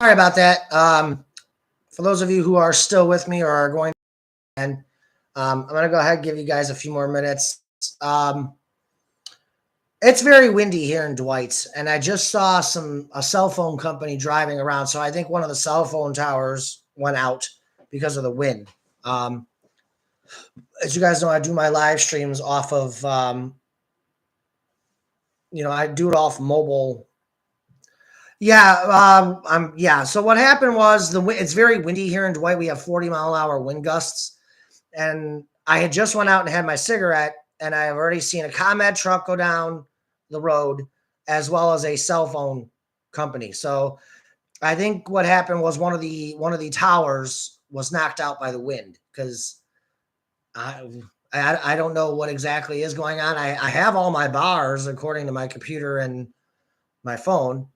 Sorry about that. For those of you who are still with me or are going to, I'm going to go ahead and give you guys a few more minutes. It's very windy here in Dwight, and I just saw a cell phone company driving around. So I think one of the cell phone towers went out because of the wind. Um, as you guys know, I do my live streams off of, I do it off mobile. Yeah, yeah. So what happened was it's very windy here in Dwight. We have 40-mile-an-hour wind gusts, and I had just went out and had my cigarette, and I have already seen a ComEd truck go down the road, as well as a cell phone company. So I think what happened was one of the towers was knocked out by the wind because I, I don't know what exactly is going on. I have all my bars according to my computer and my phone.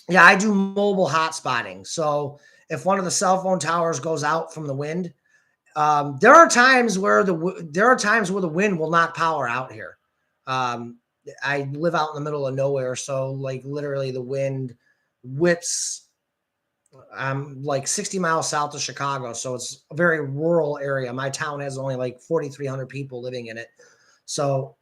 Yeah, I do mobile hotspotting. So if one of the cell phone towers goes out from the wind, there are times where the wind will knock power out here. Um, I live out in the middle of nowhere, so like literally the wind whips. I'm like 60 miles south of Chicago, so it's a very rural area. My town has only like 4,300 people living in it, so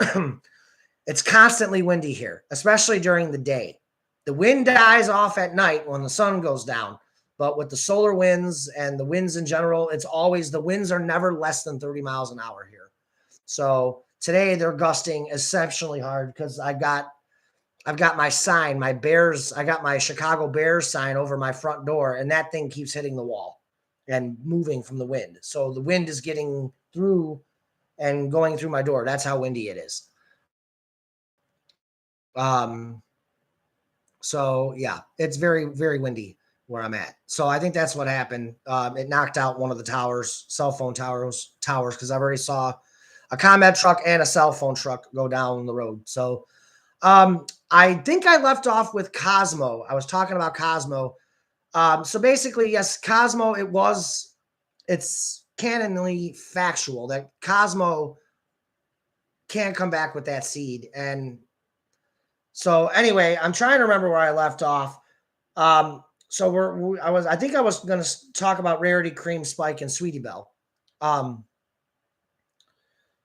it's constantly windy here, especially during the day. The wind dies off at night when the sun goes down. But with the solar winds and the winds in general, the winds are never less than 30 miles an hour here. So today they're gusting exceptionally hard because I've got my sign, my Bears, I got my Chicago Bears sign over my front door, and that thing keeps hitting the wall and moving from the wind. So the wind is getting through and going through my door. That's how windy it is. Um, so yeah, it's very, very windy where I'm at. So I think that's what happened. It knocked out one of the towers, cell phone towers, because I've already saw a ComEd truck and a cell phone truck go down the road. So I think I left off with Cosmo. I was talking about Cosmo. So basically, yes, Cosmo. It's canonly factual that Cosmo can't come back with that seed, and so anyway, I'm trying to remember where I left off. So I think I was going to talk about Rarity, Cream, Spike, and Sweetie Belle. Um,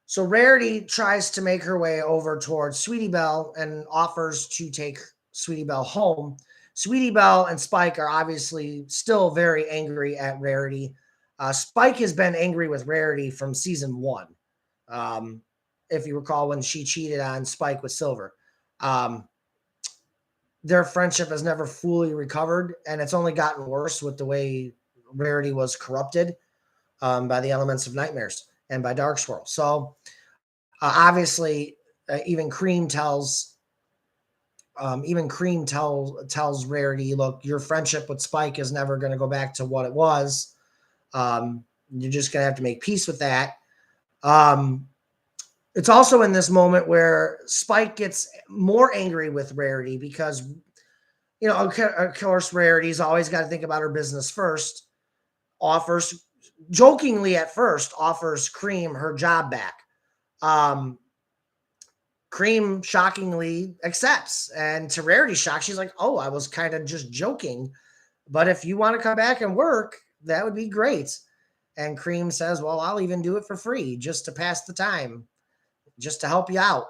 so Rarity tries to make her way over towards Sweetie Belle and offers to take Sweetie Belle home. Sweetie Belle and Spike are obviously still very angry at Rarity. Spike has been angry with Rarity from season one. Um, if you recall when she cheated on Spike with Silver. Um, their friendship has never fully recovered, and it's only gotten worse with the way Rarity was corrupted by the elements of nightmares and by Dark Swirl. So obviously, even Cream tells Rarity, look, your friendship with Spike is never going to go back to what it was. You're just going to have to make peace with that. It's also in this moment where Spike gets more angry with Rarity because, of course, Rarity's always got to think about her business first. Jokingly at first, offers Cream her job back. Cream shockingly accepts. And to Rarity's shock, she's like, oh, I was kind of just joking. But if you want to come back and work, that would be great. And Cream says, well, I'll even do it for free just to pass the time, just to help you out.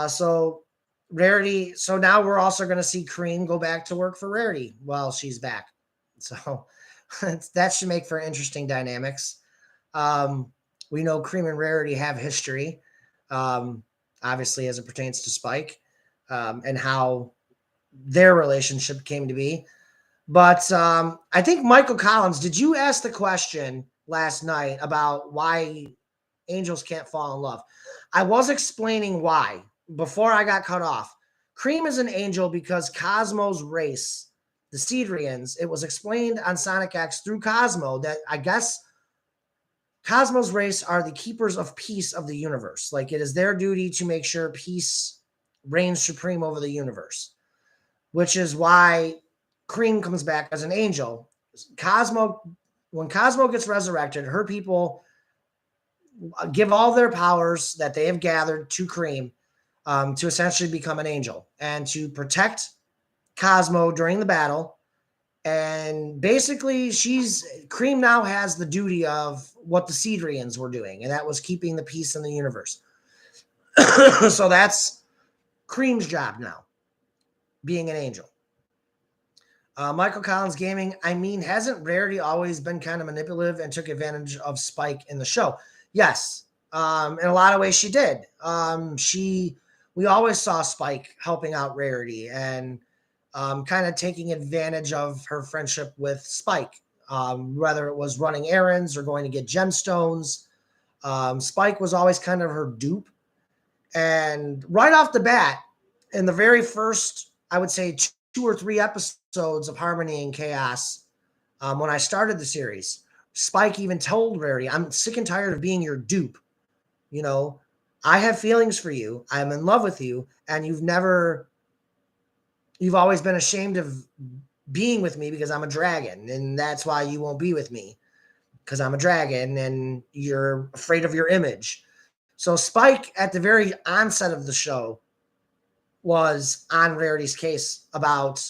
So now we're also going to see Cream go back to work for Rarity while she's back. So that should make for interesting dynamics. We know Cream and Rarity have history, obviously, as it pertains to Spike, and how their relationship came to be. But I think Michael Collins, did you ask the question last night about why angels can't fall in love? I was explaining why before I got cut off. Cream is an angel because Cosmo's race, the Cedrians, it was explained on Sonic X through Cosmo that I guess Cosmo's race are the keepers of peace of the universe. Like it is their duty to make sure peace reigns supreme over the universe, which is why Cream comes back as an angel. When Cosmo gets resurrected, her people give all their powers that they have gathered to Cream to essentially become an angel and to protect Cosmo during the battle And basically, Cream now has the duty of what the Cedrians were doing, and that was keeping the peace in the universe. So that's Cream's job now, being an angel. Michael Collins Gaming, I mean, hasn't Rarity always been kind of manipulative and took advantage of Spike in the show? Yes. In a lot of ways she did. We always saw Spike helping out Rarity and kind of taking advantage of her friendship with Spike, whether it was running errands or going to get gemstones. Spike was always kind of her dupe. And right off the bat, in the very first, I would say, 2 or 3 episodes of Harmony and Chaos, when I started the series, Spike even told Rarity, I'm sick and tired of being your dupe. You know, I have feelings for you. I'm in love with you. And you've always been ashamed of being with me because I'm a dragon. And that's why you won't be with me, because I'm a dragon and you're afraid of your image. So Spike, at the very onset of the show, was on Rarity's case about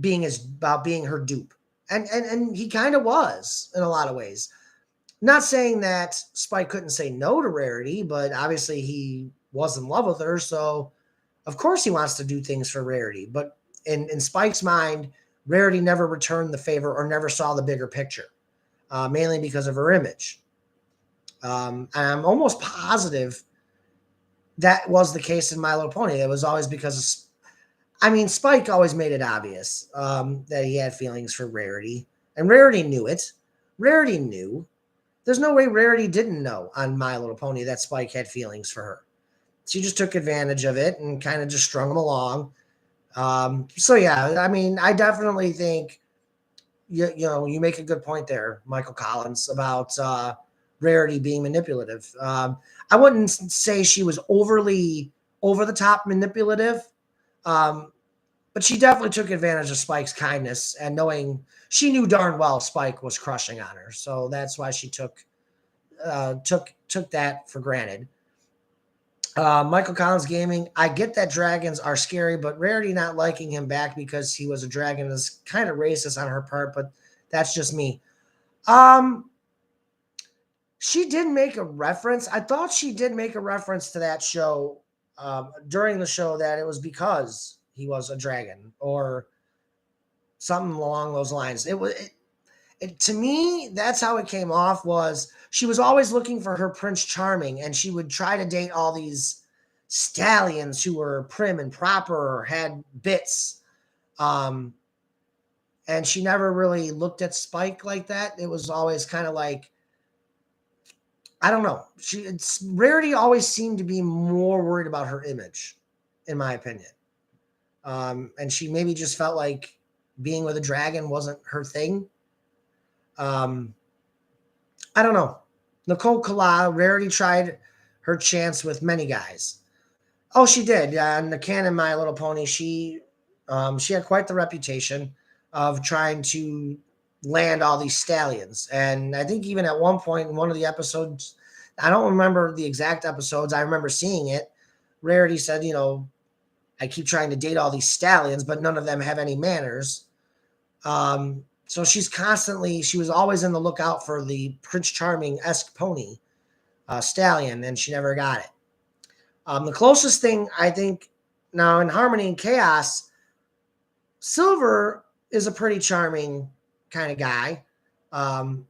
being her dupe. And he kind of was in a lot of ways. Not saying that Spike couldn't say no to Rarity, but obviously he was in love with her, so of course he wants to do things for Rarity. But in Spike's mind, Rarity never returned the favor or never saw the bigger picture, mainly because of her image. And I'm almost positive that was the case in My Little Pony. It was always because Spike always made it obvious that he had feelings for Rarity, and Rarity knew it. Rarity knew. There's no way Rarity didn't know on My Little Pony that Spike had feelings for her. She just took advantage of it and kind of just strung him along. So yeah, I definitely think you make a good point there, Michael Collins, about Rarity being manipulative. I wouldn't say she was overly over the top manipulative, but she definitely took advantage of Spike's kindness and knowing she knew darn well Spike was crushing on her, so that's why she took that for granted. Michael Collins Gaming, I get that dragons are scary, but Rarity not liking him back because he was a dragon is kind of racist on her part, but that's just me. She did make a reference. I thought she did make a reference to that show during the show that it was because he was a dragon or something along those lines. To me, that's how it came off. Was she was always looking for her Prince Charming, and she would try to date all these stallions who were prim and proper or had bits. And she never really looked at Spike like that. It was always kind of like, I don't know. Rarity always seemed to be more worried about her image, in my opinion. And she maybe just felt like being with a dragon wasn't her thing. I don't know. Nicole Kala, Rarity tried her chance with many guys. Oh, she did. In the canon My Little Pony, she had quite the reputation of trying to land all these stallions. And I think even at one point in one of the episodes, I don't remember the exact episodes, I remember seeing it, Rarity said, I keep trying to date all these stallions, but none of them have any manners. So she was always in the lookout for the Prince Charming-esque pony, stallion, and she never got it. The closest thing, I think, now in Harmony and Chaos, Silver is a pretty charming kind of guy.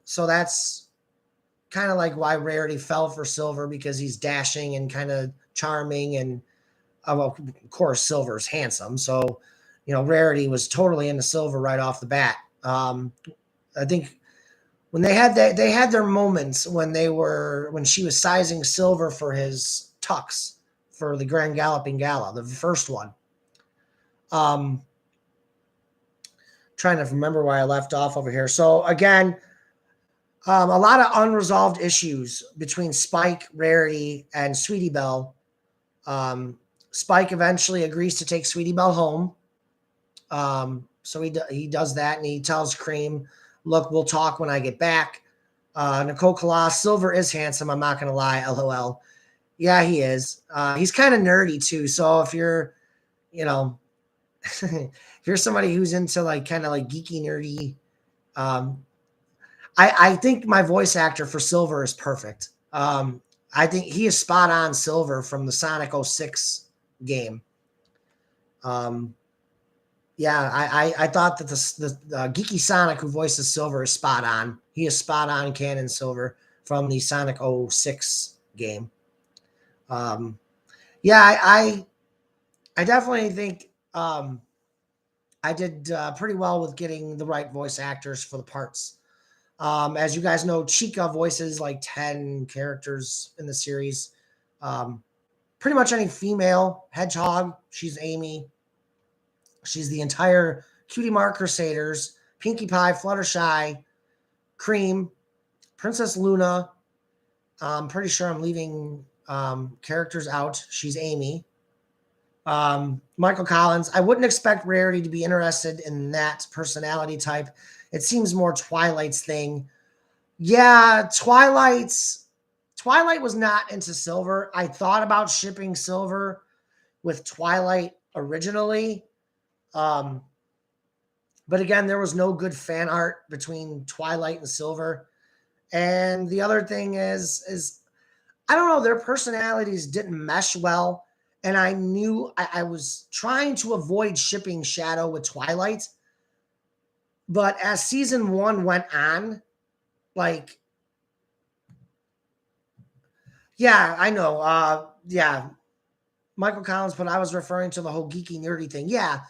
So that's kind of like why Rarity fell for Silver, because he's dashing and kind of charming, and of course Silver's handsome. So, Rarity was totally into Silver right off the bat. I think when they had their moments when she was sizing Silver for his tux for the Grand Galloping Gala, the first one. Trying to remember where I left off over here. So again, a lot of unresolved issues between Spike, Rarity, and Sweetie Belle. Spike eventually agrees to take Sweetie Belle home. So he does that, and he tells Cream, look, we'll talk when I get back. Nicole Kala, Silver is handsome, I'm not going to lie, LOL. Yeah, he is. He's kind of nerdy, too. So if you're, if you're somebody who's into like kind of like geeky, nerdy, um, I think my voice actor for Silver is perfect. I think he is spot on Silver from the Sonic '06 game. Um, yeah, I thought that the geeky Sonic who voices Silver is spot on. He is spot on canon Silver from the Sonic '06 game. Um, yeah, I definitely think I did pretty well with getting the right voice actors for the parts. As you guys know, Chica voices like 10 characters in the series. Um, Pretty much any female hedgehog, she's Amy. She's the entire Cutie Mark Crusaders, Pinkie Pie, Fluttershy, Cream, Princess Luna. I'm pretty sure I'm leaving characters out. She's Amy. Michael Collins. I wouldn't expect Rarity to be interested in that personality type. It seems more Twilight's thing. Yeah, Twilight was not into Silver. I thought about shipping Silver with Twilight originally. Um, but again, there was no good fan art between Twilight and Silver. And the other thing is I don't know, their personalities didn't mesh well. And I knew I was trying to avoid shipping Shadow with Twilight. But as season one went on, like, yeah, I know. Yeah, Michael Collins, but I was referring to the whole geeky nerdy thing. Yeah.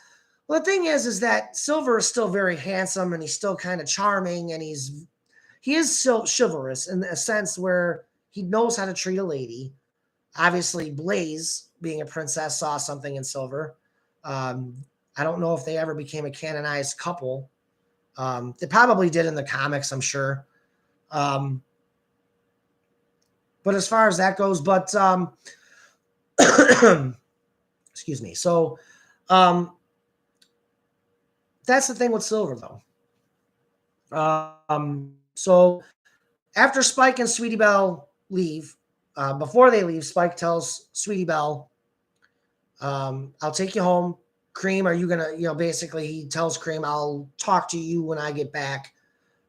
Well, the thing is that Silver is still very handsome and he's still kind of charming and he is still chivalrous in a sense where he knows how to treat a lady. Obviously, Blaze, being a princess, saw something in Silver. Um, I don't know if they ever became a canonized couple. They probably did in the comics, I'm sure. Um, but as far as that goes, but excuse me. So um, that's the thing with Silver, though. So after Spike and Sweetie Belle leave, before they leave, Spike tells Sweetie Belle, I'll take you home. Cream, are you going to, basically he tells Cream, I'll talk to you when I get back.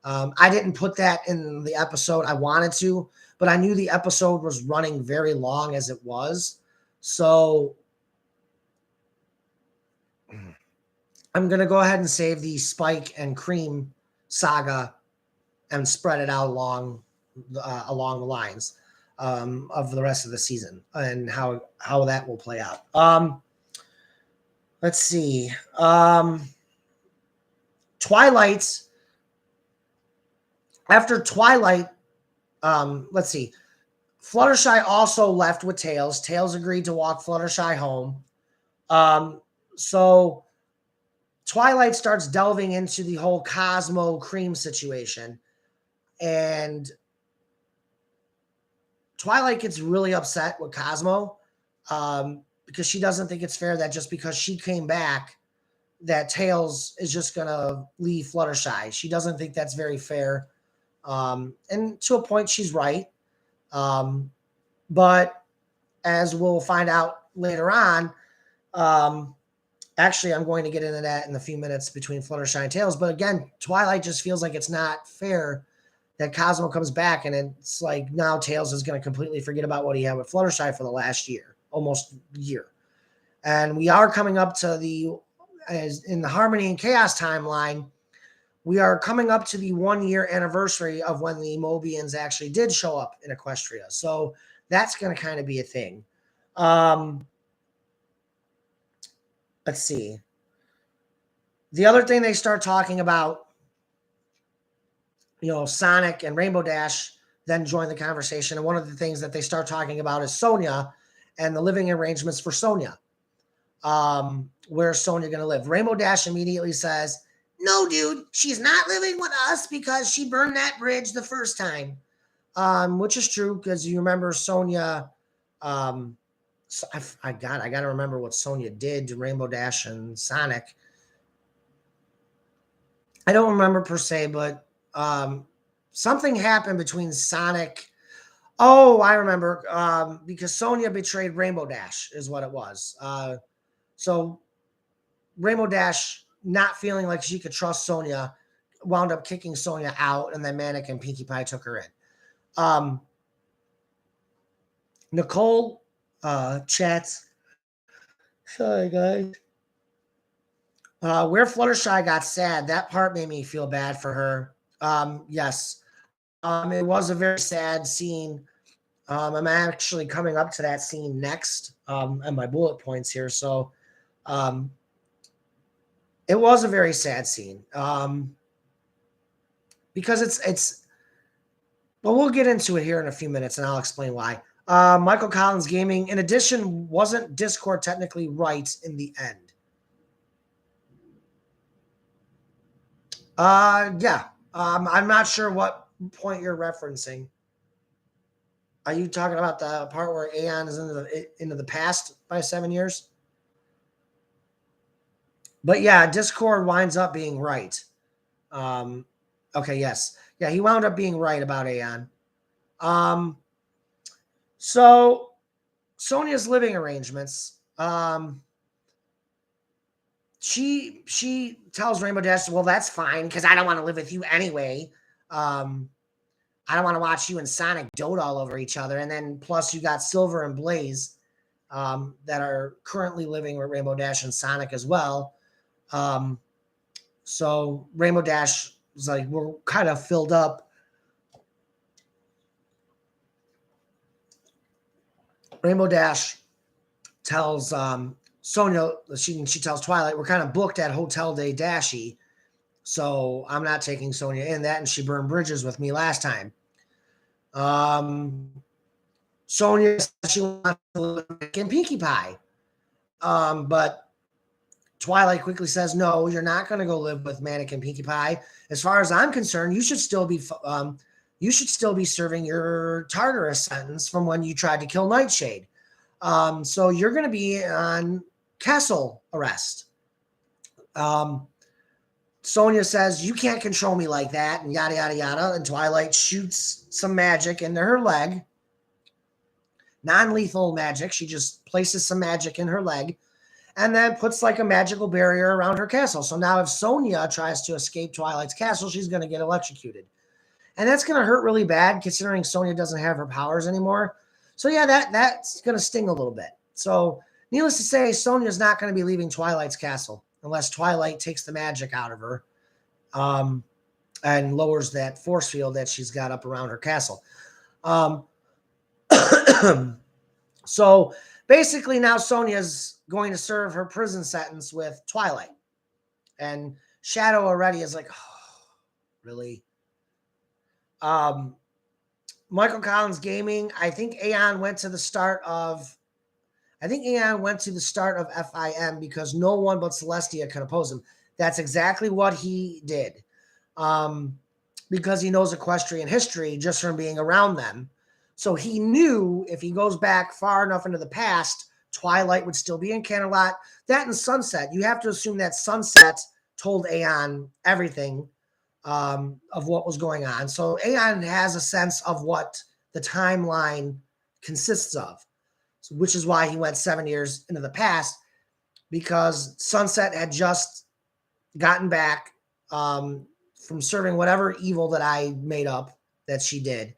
I didn't put that in the episode. I wanted to, but I knew the episode was running very long as it was. So I'm going to go ahead and save the Spike and Cream saga and spread it out along the lines of the rest of the season and how that will play out. Let's see. Twilight. After Twilight, let's see. Fluttershy also left with Tails. Tails agreed to walk Fluttershy home. So Twilight starts delving into the whole Cosmo Cream situation. And Twilight gets really upset with Cosmo because she doesn't think it's fair that just because she came back, that Tails is just going to leave Fluttershy. She doesn't think that's very fair. And to a point, she's right. But as we'll find out later on, actually, I'm going to get into that in a few minutes between Fluttershy and Tails. But again, Twilight just feels like it's not fair that Cosmo comes back and it's like now Tails is going to completely forget about what he had with Fluttershy for the last year, almost year. And we are coming up to as in the Harmony and Chaos timeline, we are coming up to the 1 year anniversary of when the Mobians actually did show up in Equestria. So that's going to kind of be a thing. Let's see. The other thing they start talking about, Sonic and Rainbow Dash then join the conversation. And one of the things that they start talking about is Sonia and the living arrangements for Sonia. Where's Sonia going to live? Rainbow Dash immediately says, no, dude, she's not living with us because she burned that bridge the first time. Which is true because you remember Sonia. So I got to remember what Sonia did to Rainbow Dash and Sonic. I don't remember per se, but something happened between Sonic. Oh, I remember because Sonia betrayed Rainbow Dash is what it was. So Rainbow Dash, not feeling like she could trust Sonya, wound up kicking Sonya out, and then Manic and Pinkie Pie took her in. Nicole chats. Sorry, guys. Where Fluttershy got sad, that part made me feel bad for her. Yes. It was a very sad scene. I'm actually coming up to that scene next and my bullet points here. So it was a very sad scene because it's well, we'll get into it here in a few minutes and I'll explain why. Michael Collins Gaming, in addition, wasn't Discord technically right in the end? Yeah. I'm not sure what point you're referencing. Are you talking about the part where Aeon is into the past by 7 years? But yeah, Discord winds up being right. Okay, yes. Yeah, he wound up being right about Aeon. So Sonya's living arrangements. She tells Rainbow Dash, well, that's fine, because I don't want to live with you anyway. I don't want to watch you and Sonic dote all over each other. And then plus you got Silver and Blaze that are currently living with Rainbow Dash and Sonic as well. So Rainbow Dash was like, we're kind of filled up. Rainbow Dash tells Sonya, she tells Twilight, we're kind of booked at Hotel de Dashy. So I'm not taking Sonya in that. And she burned bridges with me last time. Sonya says she wants to live in Pinkie Pie. But Twilight quickly says, no, you're not going to go live with Manic and Pinkie Pie. As far as I'm concerned, you should still be serving your Tartarus sentence from when you tried to kill Nightshade. So you're going to be on castle arrest. Sonya says, you can't control me like that, and yada, yada, yada. And Twilight shoots some magic into her leg. Non-lethal magic. She just places some magic in her leg and then puts like a magical barrier around her castle. So now if Sonya tries to escape Twilight's castle, she's going to get electrocuted. And that's going to hurt really bad considering Sonya doesn't have her powers anymore. So yeah, that's going to sting a little bit. So needless to say, Sonya's not going to be leaving Twilight's castle unless Twilight takes the magic out of her and lowers that force field that she's got up around her castle. So basically now Sonya's going to serve her prison sentence with Twilight. And Shadow already is like, oh, really? Michael Collins Gaming, I think Aeon went to the start of FIM because no one but Celestia could oppose him. That's exactly what he did. Because he knows equestrian history just from being around them. So he knew if he goes back far enough into the past, Twilight would still be in Canterlot. That and Sunset. You have to assume that Sunset told Aeon everything of what was going on. So Aeon has a sense of what the timeline consists of, which is why he went 7 years into the past, because Sunset had just gotten back from serving whatever evil that I made up that she did.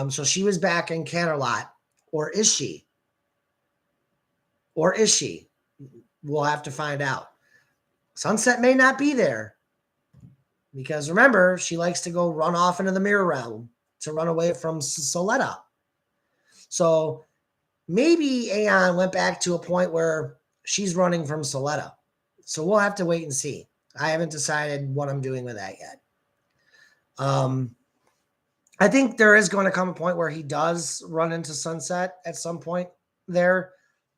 So she was back in Canterlot, or is she? Or is she? We'll have to find out. Sunset may not be there because remember, she likes to go run off into the mirror realm to run away from Soletta. So maybe Aeon went back to a point where she's running from Soletta. So we'll have to wait and see. I haven't decided what I'm doing with that yet. I think there is going to come a point where he does run into Sunset at some point there.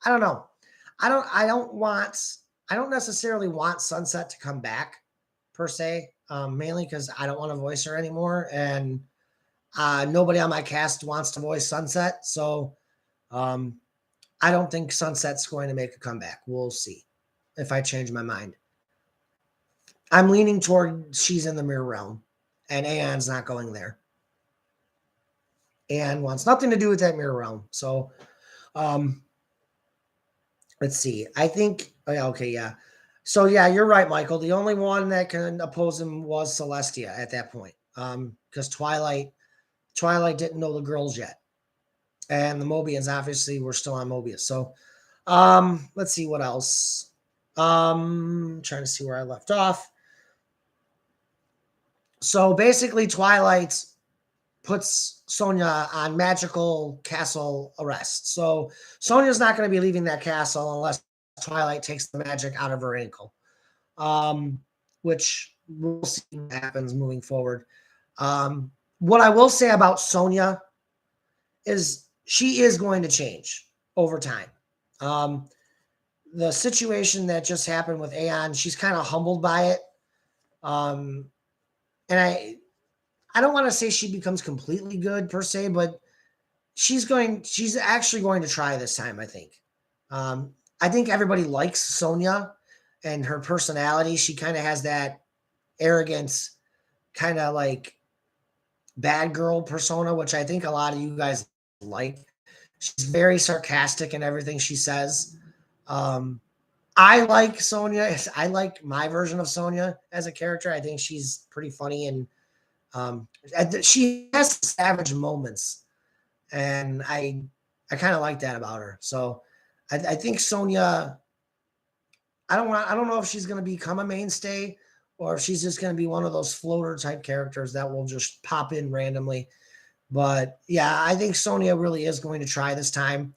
I don't know. I don't necessarily want Sunset to come back per se, mainly because I don't want to voice her anymore. And nobody on my cast wants to voice Sunset. So I don't think Sunset's going to make a comeback. We'll see if I change my mind. I'm leaning toward she's in the mirror realm and Aeon's not going there. Aeon wants nothing to do with that mirror realm. So let's see. I think, okay, yeah. So yeah, you're right, Michael. The only one that can oppose him was Celestia at that point. Because Twilight didn't know the girls yet. And the Mobians obviously were still on Mobius. So let's see what else. Trying to see where I left off. So basically Twilight puts Sonya on magical castle arrest. So Sonya's not going to be leaving that castle unless Twilight takes the magic out of her ankle. Which we'll see what happens moving forward. What I will say about Sonya is she is going to change over time. The situation that just happened with Aeon, she's kind of humbled by it. And I don't want to say she becomes completely good per se, but she's actually going to try this time, I think. I think everybody likes Sonya and her personality. She kind of has that arrogance, kind of like bad girl persona, which I think a lot of you guys like. She's very sarcastic in everything she says. I like Sonya. I like my version of Sonya as a character. I think she's pretty funny and she has savage moments, and I kind of like that about her. So I think Sonya. I don't know if she's going to become a mainstay or if she's just going to be one of those floater type characters that will just pop in randomly. But yeah, I think Sonya really is going to try this time.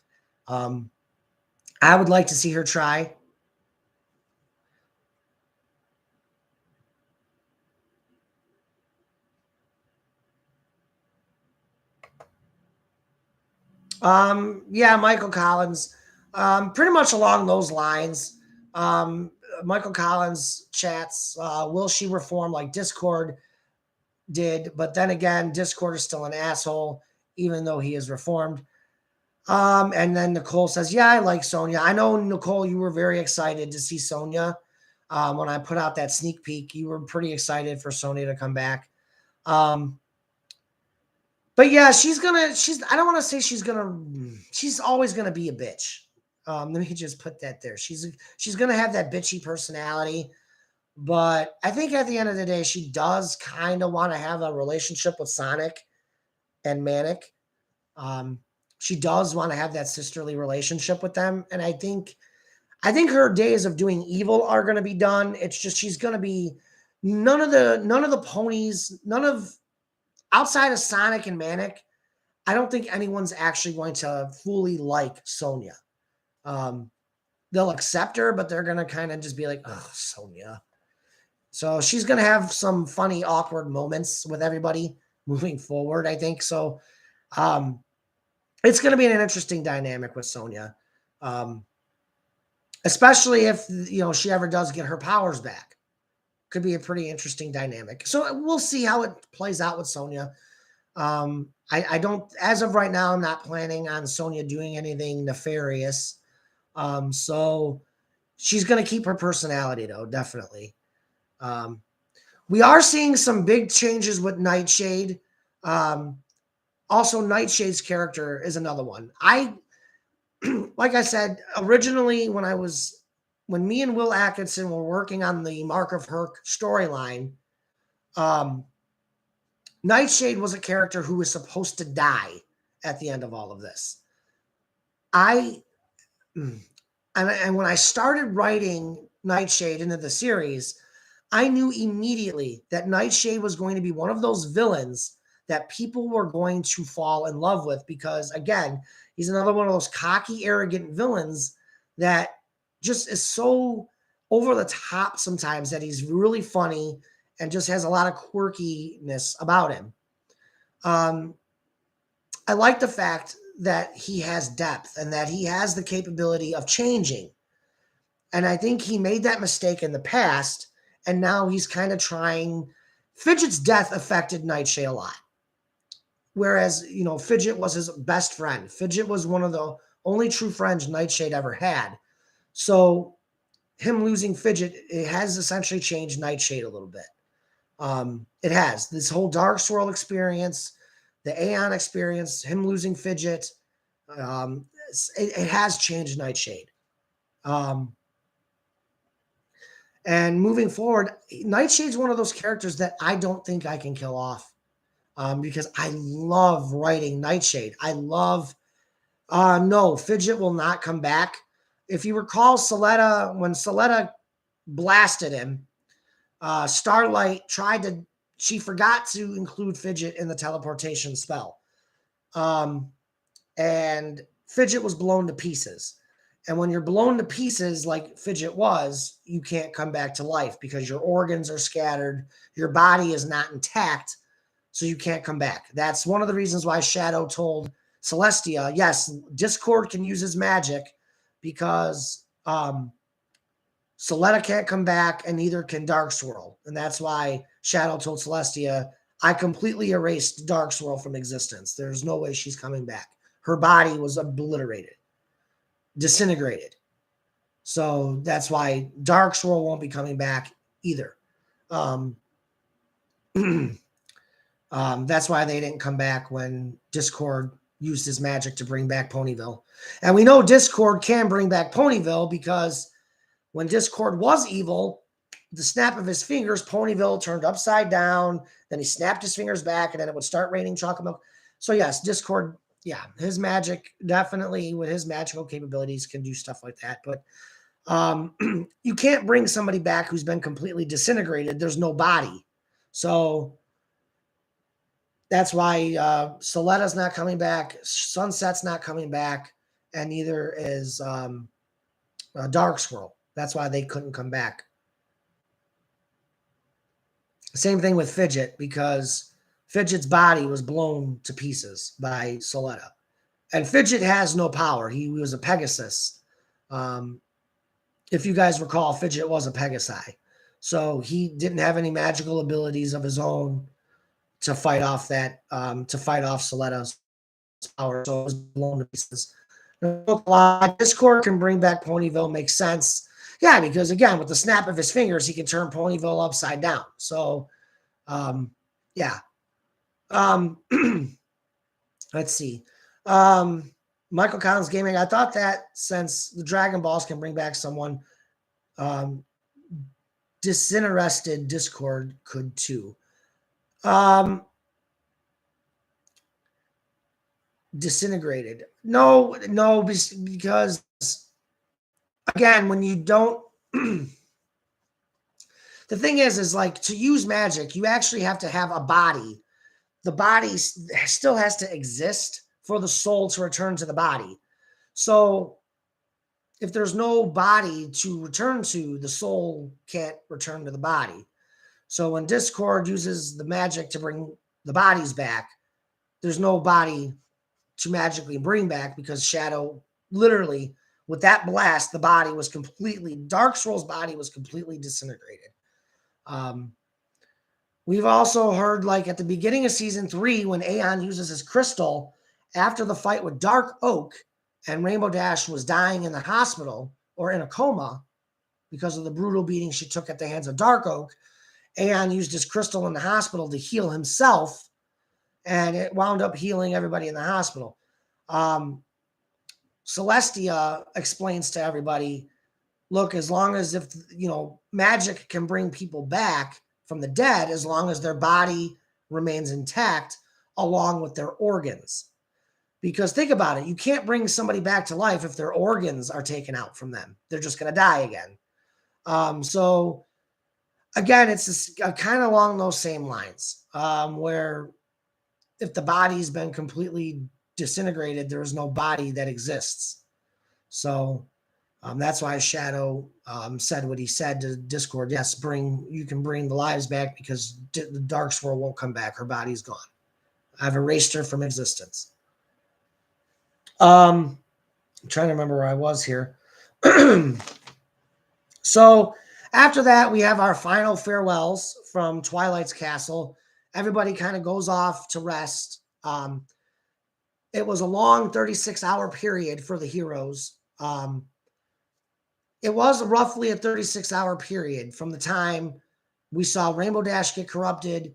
I would like to see her try. Yeah, Michael Collins. Pretty much along those lines. Michael Collins chats, will she reform like Discord did? But then again, Discord is still an asshole, even though he is reformed. And then Nicole says, yeah, I like Sonya. I know, Nicole, you were very excited to see Sonya. When I put out that sneak peek, you were pretty excited for Sonya to come back. But yeah, I don't want to say she's always gonna be a bitch. Let me just put that there. She's gonna have that bitchy personality, but I think at the end of the day, she does kind of want to have a relationship with Sonic and Manic. She does want to have that sisterly relationship with them, and I think her days of doing evil are gonna be done. It's just she's gonna be none of the ponies, none of outside of Sonic and Manic. I don't think anyone's actually going to fully like Sonya. They'll accept her, but they're going to kind of just be like, oh, Sonya. So she's going to have some funny, awkward moments with everybody moving forward, I think. So it's going to be an interesting dynamic with Sonya, especially if, she ever does get her powers back. Could be a pretty interesting dynamic. So we'll see how it plays out with Sonya. I don't, as of right now, I'm not planning on Sonya doing anything nefarious. So she's going to keep her personality, though, definitely. We are seeing some big changes with Nightshade. Also, Nightshade's character is another one. Like I said, originally when me and Will Atkinson were working on the Mark of Herc storyline, Nightshade was a character who was supposed to die at the end of all of this. And when I started writing Nightshade into the series, I knew immediately that Nightshade was going to be one of those villains that people were going to fall in love with because, again, he's another one of those cocky, arrogant villains that just is so over the top sometimes that he's really funny and just has a lot of quirkiness about him. I like the fact that he has depth and that he has the capability of changing. And I think he made that mistake in the past, and now he's kind of trying. Fidget's death affected Nightshade a lot. Whereas, Fidget was his best friend. Fidget was one of the only true friends Nightshade ever had. So him losing Fidget, it has essentially changed Nightshade a little bit. It has. This whole Dark Swirl experience, the Aeon experience, him losing Fidget, it has changed Nightshade. And moving forward, Nightshade's one of those characters that I don't think I can kill off, because I love writing Nightshade. I love. No, Fidget will not come back. If you recall, when Soletta blasted him, Starlight she forgot to include Fidget in the teleportation spell. And Fidget was blown to pieces. And when you're blown to pieces like Fidget was, you can't come back to life because your organs are scattered, your body is not intact, so you can't come back. That's one of the reasons why Shadow told Celestia, yes, Discord can use his magic because Soletta can't come back and neither can Dark Swirl. And that's why Shadow told Celestia, I completely erased Dark Swirl from existence. There's no way she's coming back. Her body was obliterated, disintegrated. So that's why Dark Swirl won't be coming back either. That's why they didn't come back when Discord used his magic to bring back Ponyville. And we know Discord can bring back Ponyville because when Discord was evil, the snap of his fingers, Ponyville turned upside down. Then he snapped his fingers back, and then it would start raining chocolate milk. So yes, Discord, yeah, his magic definitely with his magical capabilities can do stuff like that. But you can't bring somebody back who's been completely disintegrated. There's no body. So that's why Soletta's not coming back, Sunset's not coming back, and neither is Dark Swirl. That's why they couldn't come back. Same thing with Fidget, because Fidget's body was blown to pieces by Soletta. And Fidget has no power. He was a Pegasus. If you guys recall, Fidget was a Pegasi. So he didn't have any magical abilities of his own to fight off Soletta's power. So it was blown to pieces. Discord can bring back Ponyville, makes sense. Yeah, because again, with the snap of his fingers, he can turn Ponyville upside down. So, yeah. Let's see. Michael Collins Gaming, I thought that since the Dragon Balls can bring back someone, disinterested Discord could too. Disintegrated. No, because again, when you don't, the thing is like to use magic, you actually have to have a body. The body still has to exist for the soul to return to the body. So if there's no body to return to, the soul can't return to the body. So when Discord uses the magic to bring the bodies back, there's no body to magically bring back because Shadow literally, with that blast, the body was completely, Dark Swirl's body was completely disintegrated. We've also heard, like at the beginning of season 3, when Aeon uses his crystal after the fight with Dark Oak and Rainbow Dash was dying in the hospital or in a coma because of the brutal beating she took at the hands of Dark Oak, Aeon used his crystal in the hospital to heal himself, and it wound up healing everybody in the hospital. Celestia explains to everybody, look, as long as if, magic can bring people back from the dead, as long as their body remains intact along with their organs. Because think about it, you can't bring somebody back to life if their organs are taken out from them. They're just going to die again. So again, it's kind of along those same lines, where if the body's been completely disintegrated, there is no body that exists. So that's why Shadow said what he said to Discord. Yes, you can bring the lives back because the Dark Swirl won't come back. Her body's gone. I've erased her from existence. I'm trying to remember where I was here. So after that, we have our final farewells from Twilight's Castle. Everybody kind of goes off to rest. It was a long 36-hour period for the heroes. It was roughly a 36-hour period from the time we saw Rainbow Dash get corrupted.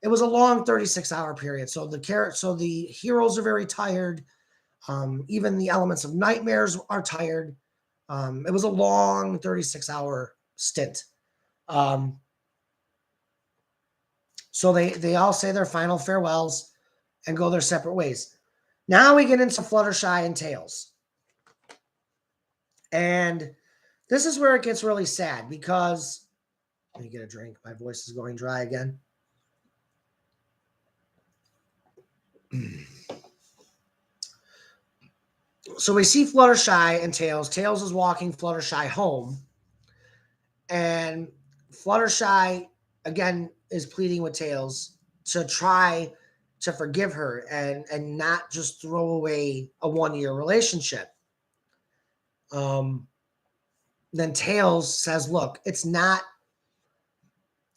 It was a long 36-hour period. So the heroes are very tired. Even the elements of nightmares are tired. It was a long 36-hour stint. Um, so they all say their final farewells and go their separate ways. Now we get into Fluttershy and Tails. And this is where it gets really sad because let me get a drink. My voice is going dry again. So we see Fluttershy and Tails. Tails is walking Fluttershy home. And Fluttershy, again, is pleading with Tails to try to forgive her and not just throw away a 1-year relationship. Then Tails says, look, it's not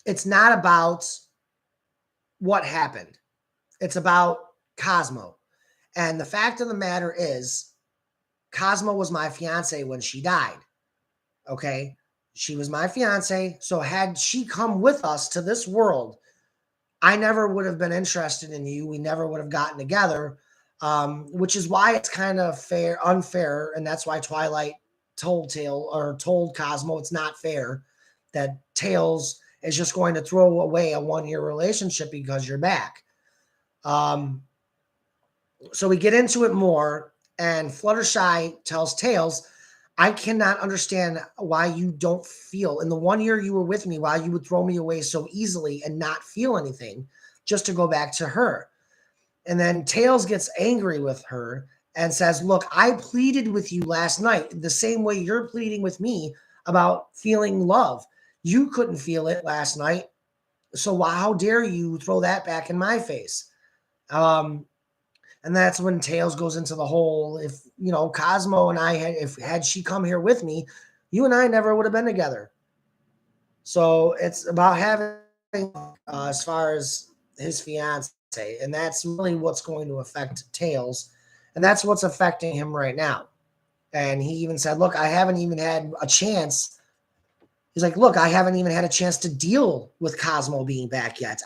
about what happened. It's about Cosmo. And the fact of the matter is, Cosmo was my fiance when she died. Okay? She was my fiance. So had she come with us to this world, I never would have been interested in you. We never would have gotten together, which is why it's kind of unfair. And that's why Twilight told Cosmo it's not fair that Tails is just going to throw away a 1-year relationship because you're back. So we get into it more, and Fluttershy tells Tails, I cannot understand why you don't feel in the 1 year you were with me, why you would throw me away so easily and not feel anything just to go back to her. And then Tails gets angry with her and says, look, I pleaded with you last night the same way you're pleading with me about feeling love. You couldn't feel it last night. So how dare you throw that back in my face? And that's when Tails goes into the whole, if, Cosmo and I had she come here with me, you and I never would have been together. So it's about having, as far as his fiance, and that's really what's going to affect Tails. And that's what's affecting him right now. And he even said, look, I haven't even had a chance. He's like, look, I haven't even had a chance to deal with Cosmo being back yet.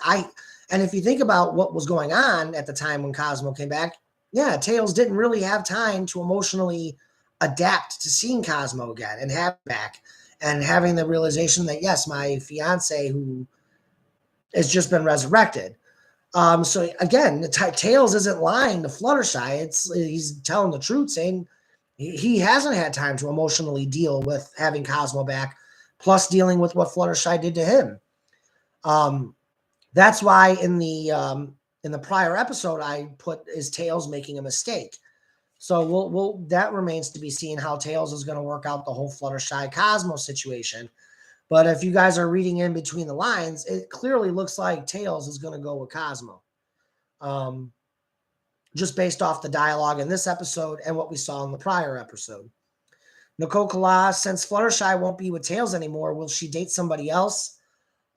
And if you think about what was going on at the time when Cosmo came back, yeah, Tails didn't really have time to emotionally adapt to seeing Cosmo again and have him back and having the realization that, yes, my fiance who has just been resurrected. So again, Tails isn't lying to Fluttershy. He's telling the truth, saying he hasn't had time to emotionally deal with having Cosmo back, plus dealing with what Fluttershy did to him. That's why in the prior episode I put is Tails making a mistake. So we'll that remains to be seen how Tails is going to work out the whole Fluttershy Cosmo situation. But if you guys are reading in between the lines, it clearly looks like Tails is going to go with Cosmo. Just based off the dialogue in this episode and what we saw in the prior episode. Nicole Kala, since Fluttershy won't be with Tails anymore, will she date somebody else?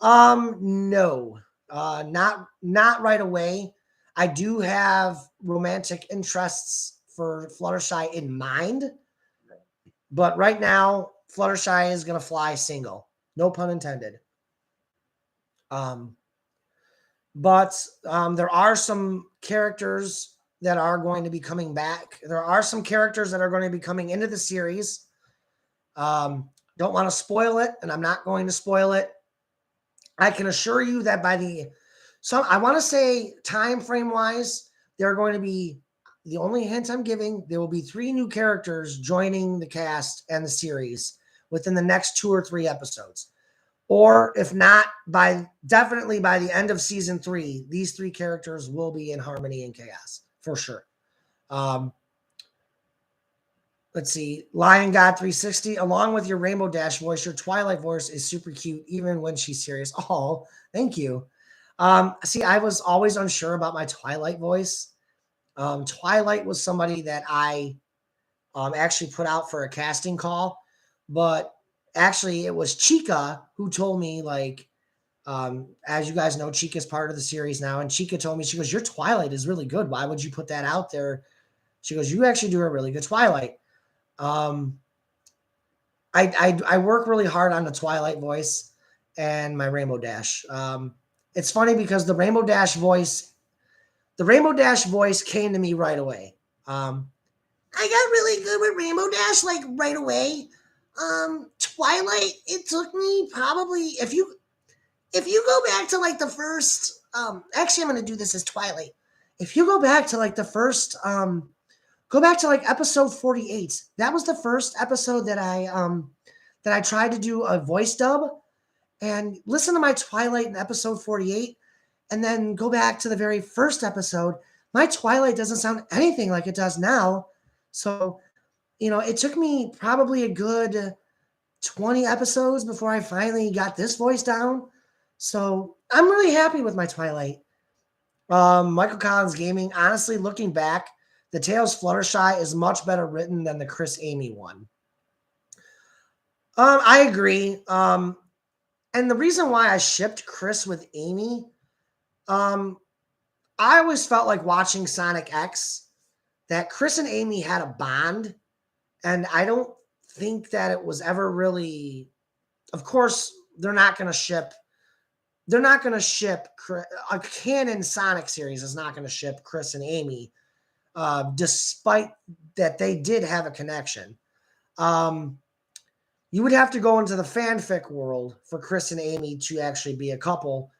No. Not right away. I do have romantic interests for Fluttershy in mind, but right now Fluttershy is going to fly single. No pun intended. But there are some characters that are going to be coming back. There are some characters that are going to be coming into the series. Don't want to spoil it, and I'm not going to spoil it. I can assure you that I want to say time frame wise, there are going to be, the only hint I'm giving, there will be 3 new characters joining the cast and the series within the next 2 or 3 episodes. Or if not, definitely by the end of season 3, these 3 characters will be in harmony and chaos for sure. Let's see. Lion God 360, along with your Rainbow Dash voice, your Twilight voice is super cute, even when she's serious. Oh, thank you. See, I was always unsure about my Twilight voice. Twilight was somebody that I actually put out for a casting call, but actually it was Chica who told me, like, as you guys know, Chica's part of the series now, and Chica told me, she goes, your Twilight is really good. Why would you put that out there? She goes, you actually do a really good Twilight. I work really hard on the Twilight voice and my Rainbow Dash. It's funny because the Rainbow Dash voice came to me right away. I got really good with Rainbow Dash, like right away. Twilight, it took me probably if you go back to like the first actually I'm gonna do this as Twilight. If you go back to like the first go back to like episode 48. That was the first episode that I tried to do a voice dub, and listen to my Twilight in episode 48 and then go back to the very first episode. My Twilight doesn't sound anything like it does now. So, it took me probably a good 20 episodes before I finally got this voice down. So I'm really happy with my Twilight. Michael Collins Gaming, honestly, looking back, the Tales Fluttershy is much better written than the Chris Amy one. I agree. And the reason why I shipped Chris with Amy, I always felt like watching Sonic X that Chris and Amy had a bond, and I don't think that it was ever really. Of course, they're not going to ship. They're not going to ship a canon Sonic series is not going to ship Chris and Amy, despite that they did have a connection. You would have to go into the fanfic world for Chris and Amy to actually be a couple,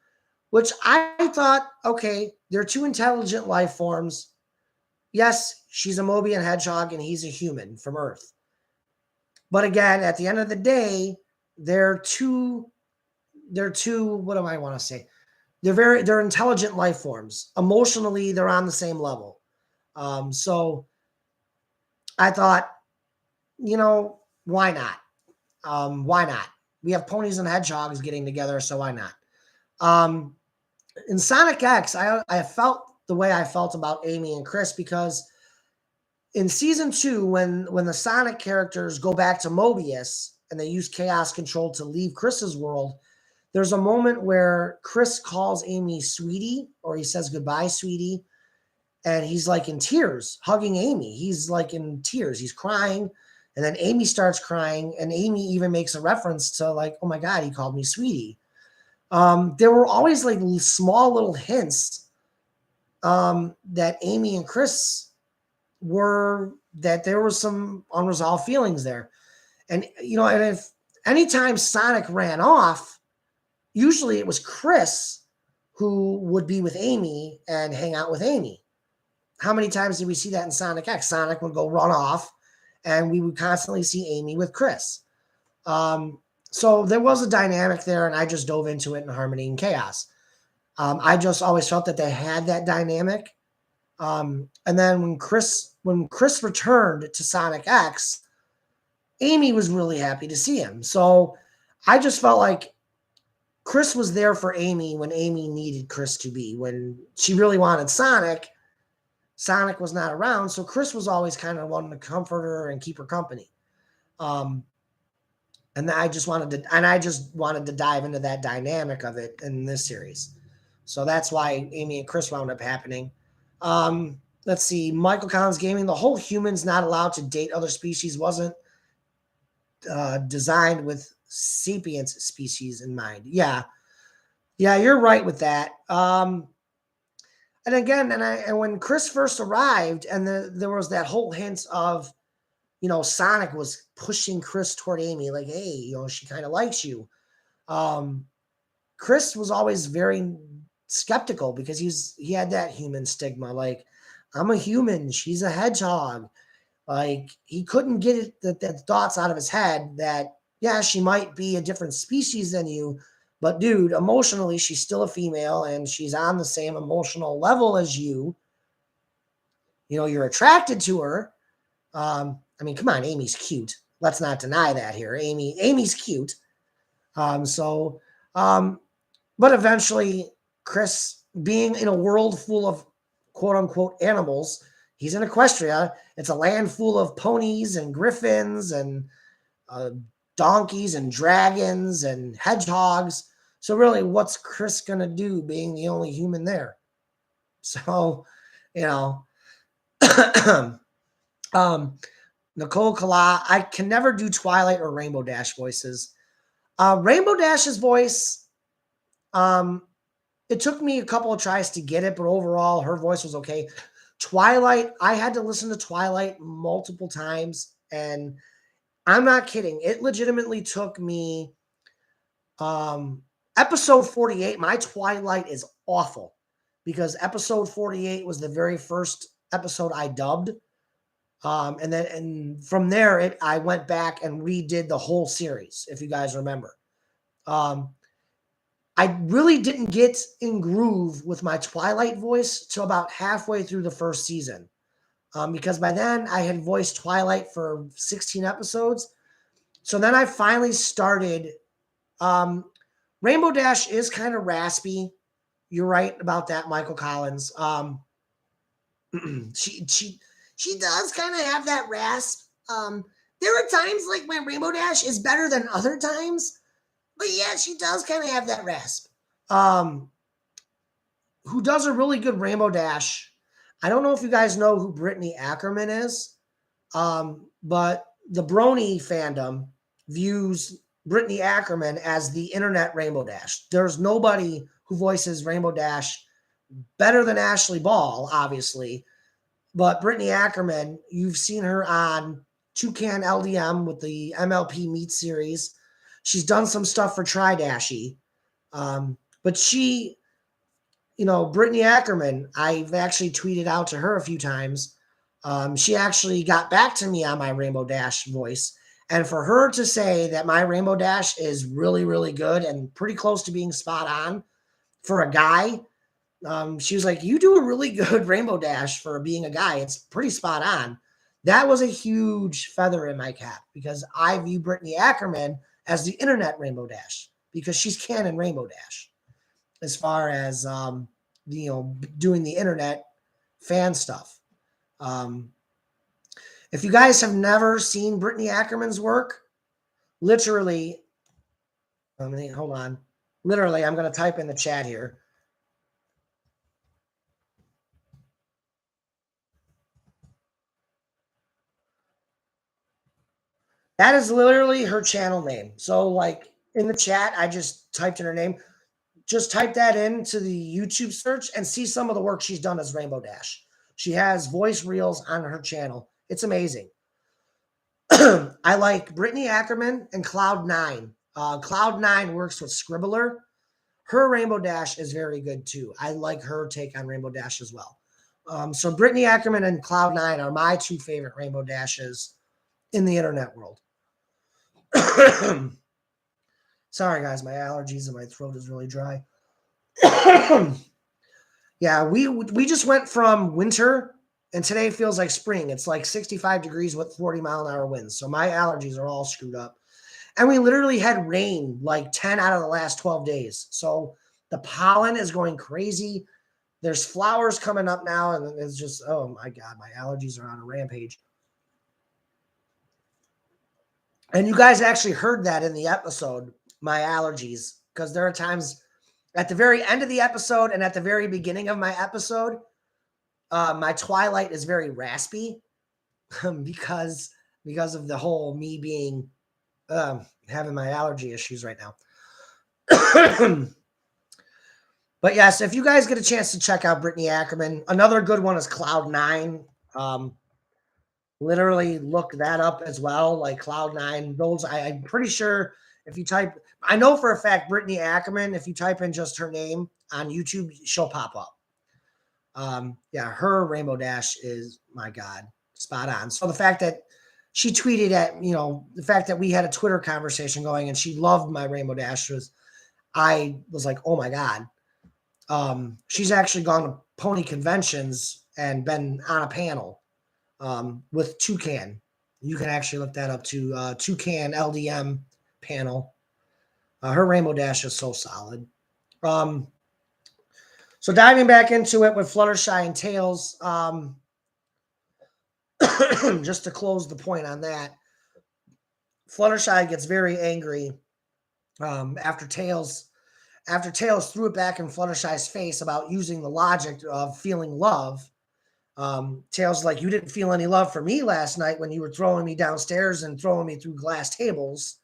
which I thought, okay, they're two intelligent life forms. Yes, she's a Mobian hedgehog and he's a human from Earth. But again, at the end of the day, they're two, what do I want to say? They're intelligent life forms. Emotionally, they're on the same level. So I thought, why not? Why not? We have ponies and hedgehogs getting together, so why not? In Sonic X, I felt the way I felt about Amy and Chris because in season 2, when the Sonic characters go back to Mobius and they use chaos control to leave Chris's world, there's a moment where Chris calls Amy sweetie, or he says goodbye, sweetie, and he's like in tears, hugging Amy. He's like in tears. He's crying. And then Amy starts crying, and Amy even makes a reference to like, oh my God, he called me sweetie. There were always like small little hints that Amy and Chris that there was some unresolved feelings there. And, and if anytime Sonic ran off, usually it was Chris who would be with Amy and hang out with Amy. How many times did we see that in Sonic X? Sonic would go run off, and we would constantly see Amy with Chris. So there was a dynamic there, and I just dove into it in Harmony and Chaos. I just always felt that they had that dynamic. And then when Chris returned to Sonic X, Amy was really happy to see him. So I just felt like Chris was there for Amy when Amy needed Chris to be. When she really wanted Sonic, Sonic was not around, so Chris was always kind of wanting to comfort her and keep her company. And I just wanted to dive into that dynamic of it in this series. So that's why Amy and Chris wound up happening. Let's see, Michael Collins Gaming, the whole humans not allowed to date other species wasn't designed with sapient species in mind. Yeah, you're right with that. And again, and when Chris first arrived, and there was that whole hint of, Sonic was pushing Chris toward Amy, like, hey, she kind of likes you. Chris was always very skeptical because he had that human stigma, like, I'm a human, she's a hedgehog. Like, he couldn't get the thoughts out of his head that, yeah, she might be a different species than you, but dude, emotionally, she's still a female and she's on the same emotional level as you. You're attracted to her. I mean, come on, Amy's cute. Let's not deny that here. Amy's cute. But eventually, Chris, being in a world full of quote unquote animals, he's in Equestria. It's a land full of ponies and griffins and donkeys and dragons and hedgehogs. So really, what's Chris going to do being the only human there? So, Nicole Kala, I can never do Twilight or Rainbow Dash voices. Rainbow Dash's voice, it took me a couple of tries to get it, but overall, her voice was okay. Twilight, I had to listen to Twilight multiple times, and I'm not kidding. It legitimately took me episode 48. My Twilight is awful because episode 48 was the very first episode I dubbed. And from there, I went back and redid the whole series, if you guys remember. I really didn't get in groove with my Twilight voice till about halfway through the first season. Because by then I had voiced Twilight for 16 episodes. So then I finally started. Rainbow Dash is kind of raspy. You're right about that, Michael Collins. She does kind of have that rasp. There are times like my Rainbow Dash is better than other times, but yeah, she does kind of have that rasp. Who does a really good Rainbow Dash? I don't know if you guys know who Brittany Ackerman is, but the Brony fandom views Brittany Ackerman as the internet Rainbow Dash. There's nobody who voices Rainbow Dash better than Ashley Ball, obviously. But Brittany Ackerman, you've seen her on Toucan LDM with the MLP Meet series. She's done some stuff for Tridashy. But she, Brittany Ackerman, I've actually tweeted out to her a few times. She actually got back to me on my Rainbow Dash voice. And for her to say that my Rainbow Dash is really, really good and pretty close to being spot on for a guy, she was like, you do a really good Rainbow Dash for being a guy. It's pretty spot on. That was a huge feather in my cap because I view Brittany Ackerman as the internet Rainbow Dash because she's canon Rainbow Dash as far as, doing the internet fan stuff. If you guys have never seen Brittany Ackerman's work, literally, hold on. Literally, I'm going to type in the chat here. That is literally her channel name. So, like, in the chat, I just typed in her name. Just type that into the YouTube search and see some of the work she's done as Rainbow Dash. She has voice reels on her channel. It's amazing. I like Brittany Ackerman and Cloud9. Cloud9 works with Scribbler. Her Rainbow Dash is very good too. I like her take on Rainbow Dash as well. So Brittany Ackerman and Cloud9 are my two favorite Rainbow Dashes in the internet world. Sorry, guys, my allergies and my throat is really dry. Yeah, we just went from winter, and today feels like spring. It's like 65 degrees with 40-mile-an-hour winds. So my allergies are all screwed up. And we literally had rain like 10 out of the last 12 days. So the pollen is going crazy. There's flowers coming up now, and it's just, oh my God, my allergies are on a rampage. And you guys actually heard that in the episode, my allergies, because there are times at the very end of the episode and at the very beginning of my episode, my Twilight is very raspy because of the whole me being having my allergy issues right now. But yes, if you guys get a chance to check out Brittany Ackerman, another good one is Cloud9. Literally look that up as well, like Cloud9. Those I'm pretty sure if you type, I know for a fact Brittany Ackerman, if you type in just her name on YouTube, she'll pop up. Yeah, her Rainbow Dash is, my God, spot on. So the fact that she tweeted at, the fact that we had a Twitter conversation going and she loved my Rainbow Dash I was like, oh my God. She's actually gone to pony conventions and been on a panel with Toucan. You can actually look that up to Toucan LDM panel. Her Rainbow Dash is so solid. So diving back into it with Fluttershy and Tails, just to close the point on that, Fluttershy gets very angry after Tails threw it back in Fluttershy's face about using the logic of feeling love. Tails like, you didn't feel any love for me last night when you were throwing me downstairs and throwing me through glass tables.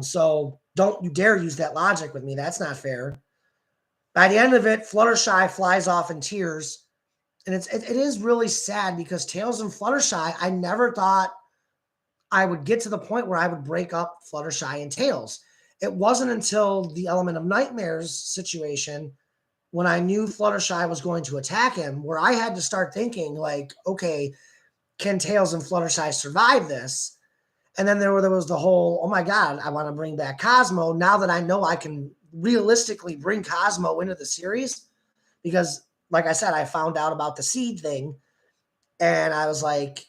So don't you dare use that logic with me. That's not fair. By the end of it, Fluttershy flies off in tears. And it is really sad because Tails and Fluttershy, I never thought I would get to the point where I would break up Fluttershy and Tails. It wasn't until the Element of Nightmares situation when I knew Fluttershy was going to attack him, where I had to start thinking, like, okay, can Tails and Fluttershy survive this? And then there was the whole, oh my God, I want to bring back Cosmo now that I know I can realistically bring Cosmo into the series. Because, like I said, I found out about the seed thing, and I was like,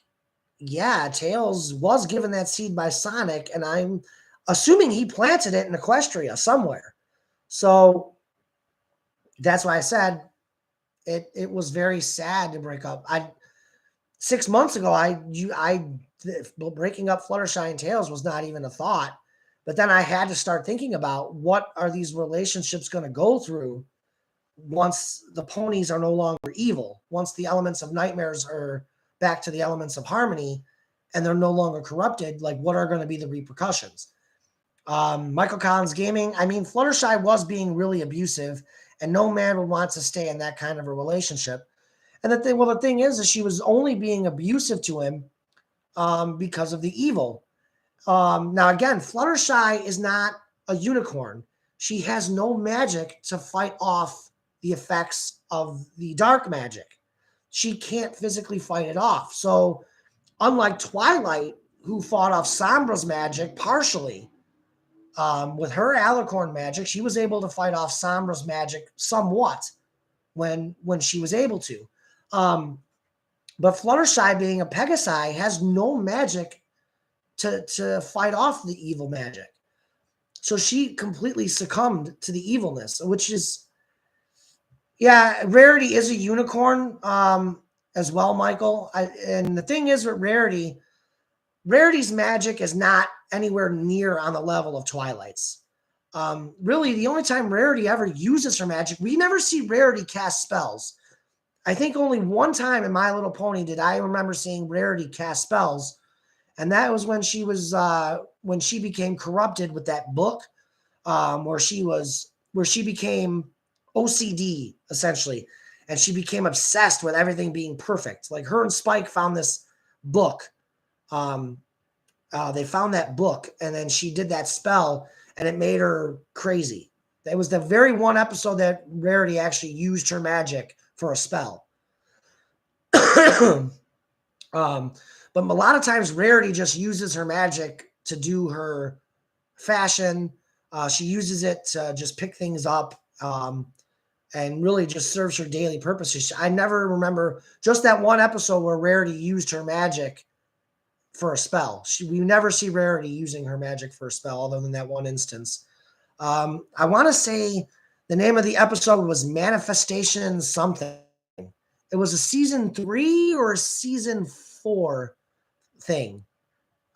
yeah, Tails was given that seed by Sonic, and I'm assuming he planted it in Equestria somewhere. So that's why I said it was very sad to break up. 6 months ago, breaking up Fluttershy and Tails was not even a thought. But then I had to start thinking about what are these relationships going to go through once the ponies are no longer evil, once the Elements of Nightmares are back to the Elements of Harmony and they're no longer corrupted, like what are going to be the repercussions? Michael Collins Gaming, I mean, Fluttershy was being really abusive, and no man would want to stay in that kind of a relationship. And the thing is she was only being abusive to him because of the evil. Now, again, Fluttershy is not a unicorn. She has no magic to fight off the effects of the dark magic. She can't physically fight it off. So, unlike Twilight, who fought off Sombra's magic partially, with her Alicorn magic, she was able to fight off Sombra's magic somewhat when she was able to. But Fluttershy, being a Pegasi, has no magic to fight off the evil magic. So she completely succumbed to the evilness, which is, yeah, Rarity is a unicorn as well, Michael. And the thing is with Rarity's magic is not anywhere near on the level of Twilight's. Really, the only time Rarity ever uses her magic, we never see Rarity cast spells. I think only one time in My Little Pony did I remember seeing Rarity cast spells, and that was when she became corrupted with that book, where she became OCD essentially, and she became obsessed with everything being perfect. Like her and Spike found this book. They found that book, and then she did that spell, and it made her crazy. It was the very one episode that Rarity actually used her magic for a spell. But a lot of times Rarity just uses her magic to do her fashion. She uses it to just pick things up and really just serves her daily purposes. I never remember just that one episode where Rarity used her magic for a spell. We never see Rarity using her magic for a spell other than that one instance. I want to say the name of the episode was Manifestation something. It was a season 3 or a season 4 thing.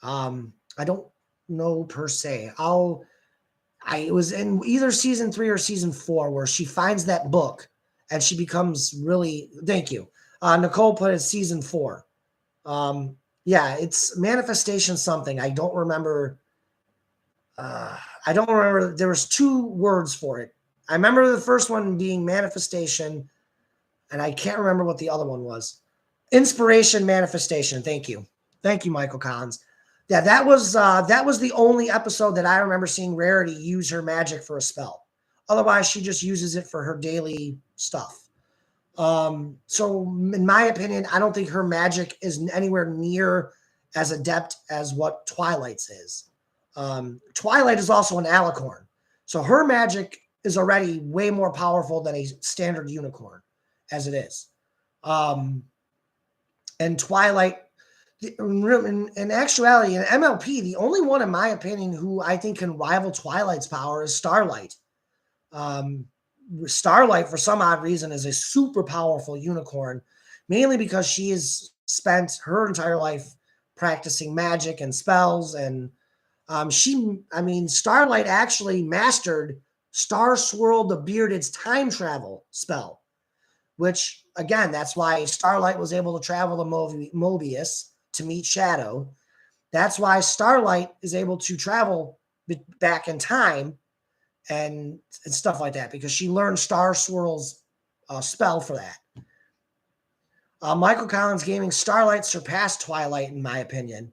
I don't know per se. It was in either season 3 or season 4 where she finds that book and she becomes really. Thank you. Nicole put it season 4. Yeah, it's Manifestation something. I don't remember. There was 2 words for it. I remember the first one being Manifestation, and I can't remember what the other one was. Inspiration, Manifestation. Thank you, Michael Collins. Yeah, that was the only episode that I remember seeing Rarity use her magic for a spell. Otherwise, she just uses it for her daily stuff. So in my opinion, I don't think her magic is anywhere near as adept as what Twilight's is. Twilight is also an alicorn, so her magic is already way more powerful than a standard unicorn as it is. And Twilight, in actuality, in MLP, the only one, in my opinion, who I think can rival Twilight's power is Starlight. Starlight, for some odd reason, is a super powerful unicorn, mainly because she has spent her entire life practicing magic and spells. And Starlight actually mastered Star Swirl the Bearded's time travel spell, which, again, that's why Starlight was able to travel to Mobius to meet Shadow. That's why Starlight is able to travel back in time and stuff like that, because she learned Star Swirl's spell for that. Michael Collins Gaming, Starlight surpassed Twilight, in my opinion.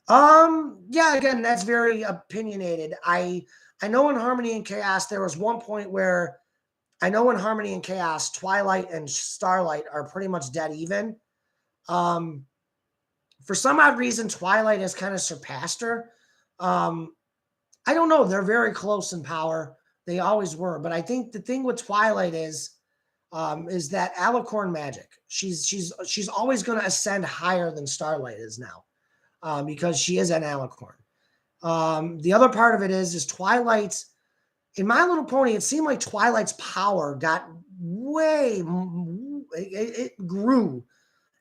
Yeah, again, that's very opinionated. I know in Harmony and Chaos, there was one point where I know in Harmony and Chaos, Twilight and Starlight are pretty much dead even. Um, for some odd reason, Twilight has kind of surpassed her. Um, I don't know. They're very close in power. They always were. But I think the thing with Twilight is that alicorn magic. She's always going to ascend higher than Starlight is now, because she is an alicorn. The other part of it is Twilight. In My Little Pony, it seemed like Twilight's power got way. It grew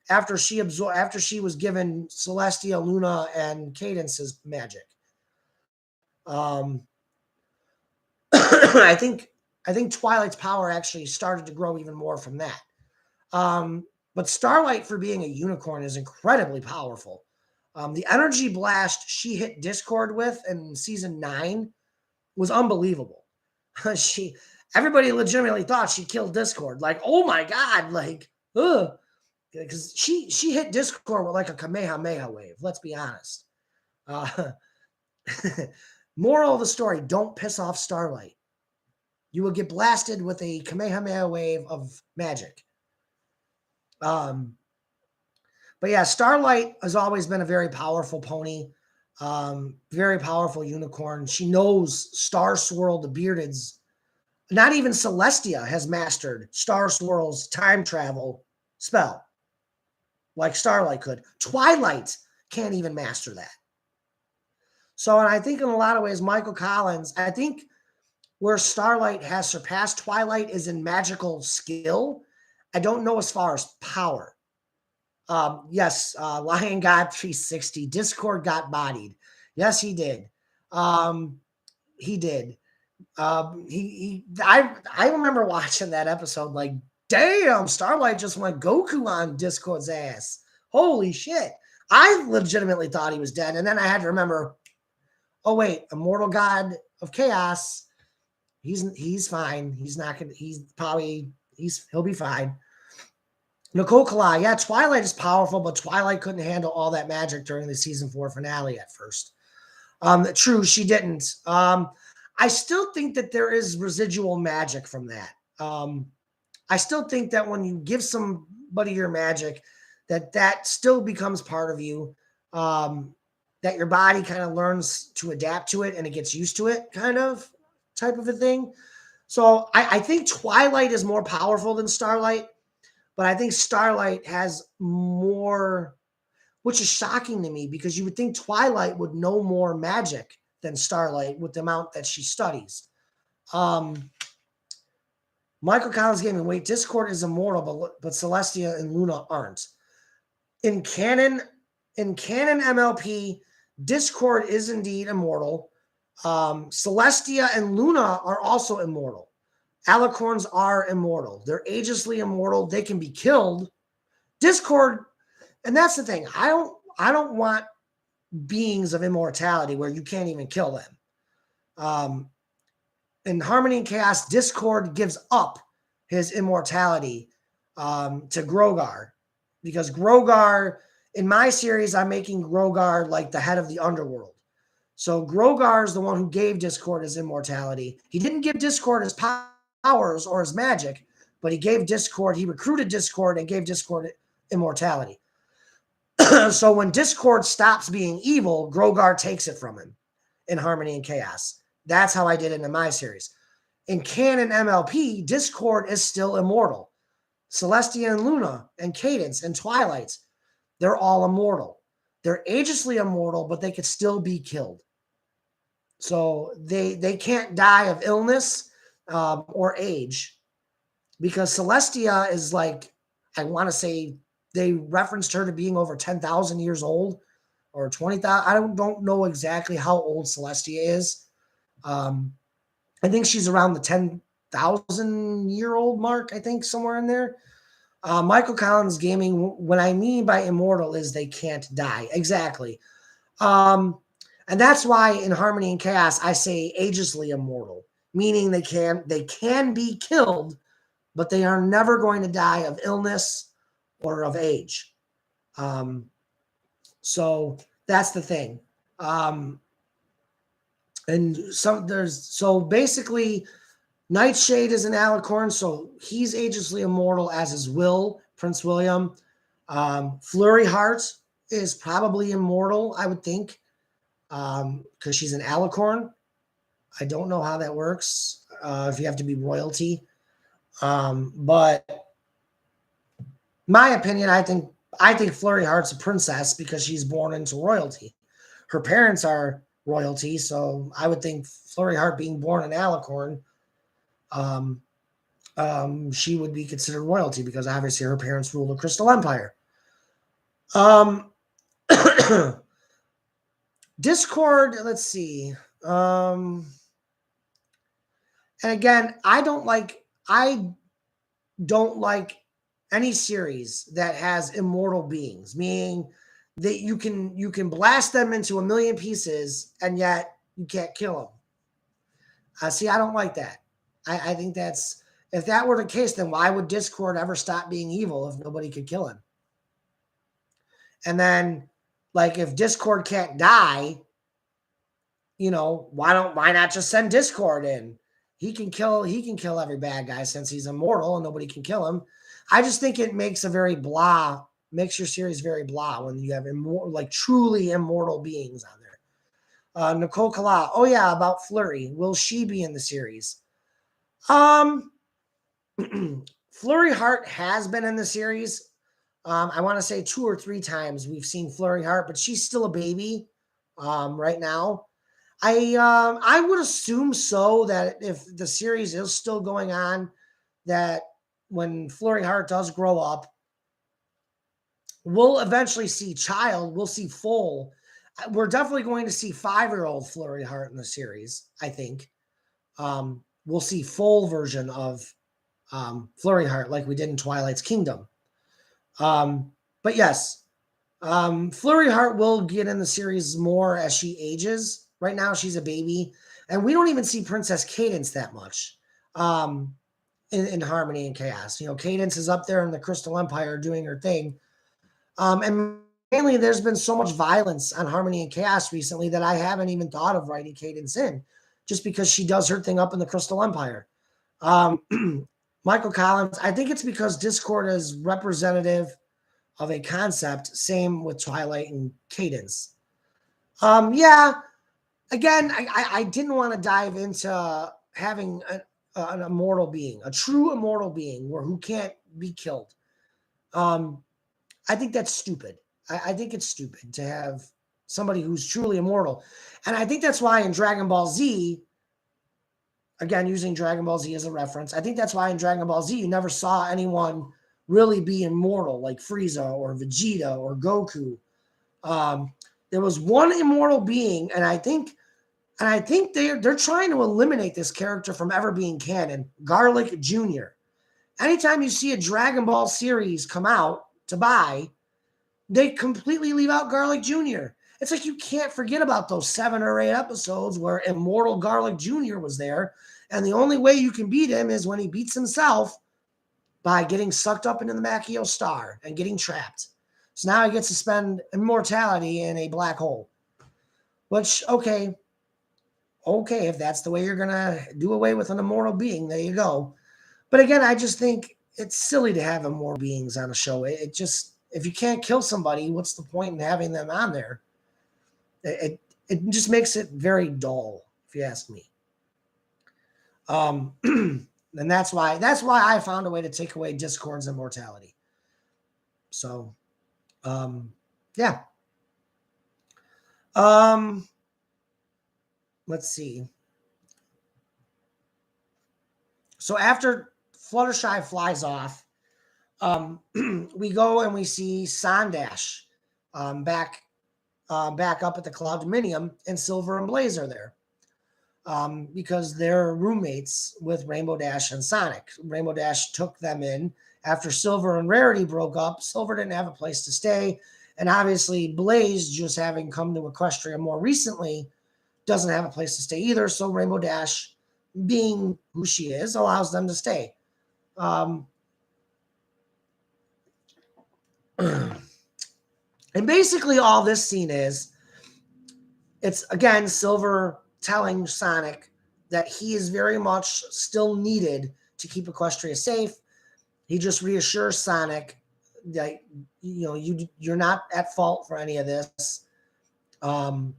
after she was given Celestia, Luna, and Cadence's magic. Um, I think Twilight's power actually started to grow even more from that. Um, but Starlight, for being a unicorn, is incredibly powerful. The energy blast she hit Discord with in season 9 was unbelievable. she Everybody legitimately thought she killed Discord. Like, oh my god, like, ugh. Because she hit Discord with like a Kamehameha wave. Let's be honest. Uh, Moral of the story: don't piss off Starlight. You will get blasted with a Kamehameha wave of magic. Um, but yeah, Starlight has always been a very powerful pony, very powerful unicorn. She knows Star Swirl, the Bearded's. Not even Celestia has mastered Star Swirl's time travel spell like Starlight could. Twilight can't even master that. So, and I think in a lot of ways, Michael Collins, I think where Starlight has surpassed Twilight is in magical skill. I don't know as far as power. Yes, Lion got 360. Discord got bodied. Yes, he did. He did. I remember watching that episode like, damn, Starlight just went Goku on Discord's ass. Holy shit. I legitimately thought he was dead. And then I had to remember, oh wait, Immortal God of Chaos. He's fine. He's not gonna he'll be fine. Nicole Kalai, yeah, Twilight is powerful, but Twilight couldn't handle all that magic during the season 4 finale at first. True, she didn't. I still think that there is residual magic from that. I still think that when you give somebody your magic, that still becomes part of you. That your body kind of learns to adapt to it and it gets used to it, kind of type of a thing. So I think Twilight is more powerful than Starlight, but I think Starlight has more, which is shocking to me because you would think Twilight would know more magic than Starlight with the amount that she studies. Michael Collins Gaming, wait, Discord is immortal, but Celestia and Luna aren't. In canon MLP, Discord is indeed immortal. Celestia and Luna are also immortal. Alicorns are immortal. They're agelessly immortal. They can be killed. Discord, and that's the thing. I don't want beings of immortality where you can't even kill them. In Harmony and Chaos, Discord gives up his immortality to Grogar, because Grogar, in my series, I'm making Grogar like the head of the underworld. So Grogar is the one who gave Discord his immortality. He didn't give Discord his powers or his magic, but he recruited Discord and gave Discord immortality. So when Discord stops being evil, Grogar takes it from him in Harmony and Chaos. That's how I did it in my series. In canon MLP, Discord is still immortal. Celestia and Luna and Cadence and Twilight, they're all immortal. They're agelessly immortal, but they could still be killed. So they can't die of illness or age, because Celestia is like, I want to say they referenced her to being over 10,000 years old or 20,000. I don't know exactly how old Celestia is. I think she's around the 10,000-year-old mark, I think, somewhere in there. Michael Collins Gaming, what I mean by immortal is they can't die. Exactly. And that's why in Harmony and Chaos, I say agelessly immortal, meaning they can be killed, but they are never going to die of illness or of age. So That's the thing. And so basically Nightshade is an alicorn, so he's agelessly immortal, as is Will, Prince William. Flurry Heart is probably immortal, I would think, because she's an alicorn. I don't know how that works, if you have to be royalty. But my opinion, I think Flurry Heart's a princess because she's born into royalty. Her parents are royalty, so I would think Flurry Heart being born an alicorn, she would be considered royalty because obviously her parents rule the Crystal Empire. Discord, let's see. And again, I don't like any series that has immortal beings, meaning that you can blast them into a million pieces and yet you can't kill them. See, I don't like that. I think that's, if that were the case, then why would Discord ever stop being evil if nobody could kill him? And then, like, if Discord can't die, why not just send Discord in? He can kill every bad guy since he's immortal and nobody can kill him. I just think it makes makes your series very blah when you have truly immortal beings on there. Nicole Kala, oh yeah, about Flurry. Will she be in the series? Flurry Heart has been in the series. I want to say 2 or 3 times we've seen Flurry Heart, but she's still a baby right now. I would assume so, that if the series is still going on, that when Flurry Heart does grow up, we'll eventually see we'll see full. We're definitely going to see 5-year-old Flurry Heart in the series, I think. We'll see full version of Flurry Heart like we did in Twilight's Kingdom. But yes, Flurry Heart will get in the series more as she ages. Right now, she's a baby, and we don't even see Princess Cadance that much in Harmony and Chaos. Cadance is up there in the Crystal Empire doing her thing, and mainly there's been so much violence on Harmony and Chaos recently that I haven't even thought of writing Cadance in, just because she does her thing up in the Crystal Empire. Michael Collins, I think it's because Discord is representative of a concept. Same with Twilight and Cadance. Yeah. Again, I didn't want to dive into having an immortal being, a true immortal being who can't be killed. I think that's stupid. I think it's stupid to have somebody who's truly immortal. And I think that's why in Dragon Ball Z, again, using Dragon Ball Z as a reference, I think that's why in Dragon Ball Z, you never saw anyone really be immortal like Frieza or Vegeta or Goku. There was one immortal being, and I think they're trying to eliminate this character from ever being canon, Garlic Jr. Anytime you see a Dragon Ball series come out to buy, they completely leave out Garlic Jr. It's like you can't forget about those 7 or 8 episodes where immortal Garlic Jr. was there, and the only way you can beat him is when he beats himself by getting sucked up into the Makio Star and getting trapped. So now he gets to spend immortality in a black hole. Which, okay, if that's the way you're going to do away with an immortal being, there you go. But again, I just think it's silly to have immortal beings on a show. It just, if you can't kill somebody, what's the point in having them on there? It just makes it very dull, if you ask me. And that's why I found a way to take away Discord's immortality. So, yeah. Let's see. So after Fluttershy flies off, we go and we see Sandash back up at the Cloud Dominium, and Silver and Blaze are there. Because they're roommates with Rainbow Dash and Sonic. Rainbow Dash took them in after Silver and Rarity broke up. Silver didn't have a place to stay, and obviously Blaze, just having come to Equestria more recently, doesn't have a place to stay either. So Rainbow Dash, being who she is, allows them to stay. And basically all this scene is it's again Silver telling Sonic that he is very much still needed to keep Equestria safe. He just reassures Sonic that you're not at fault for any of this. Um,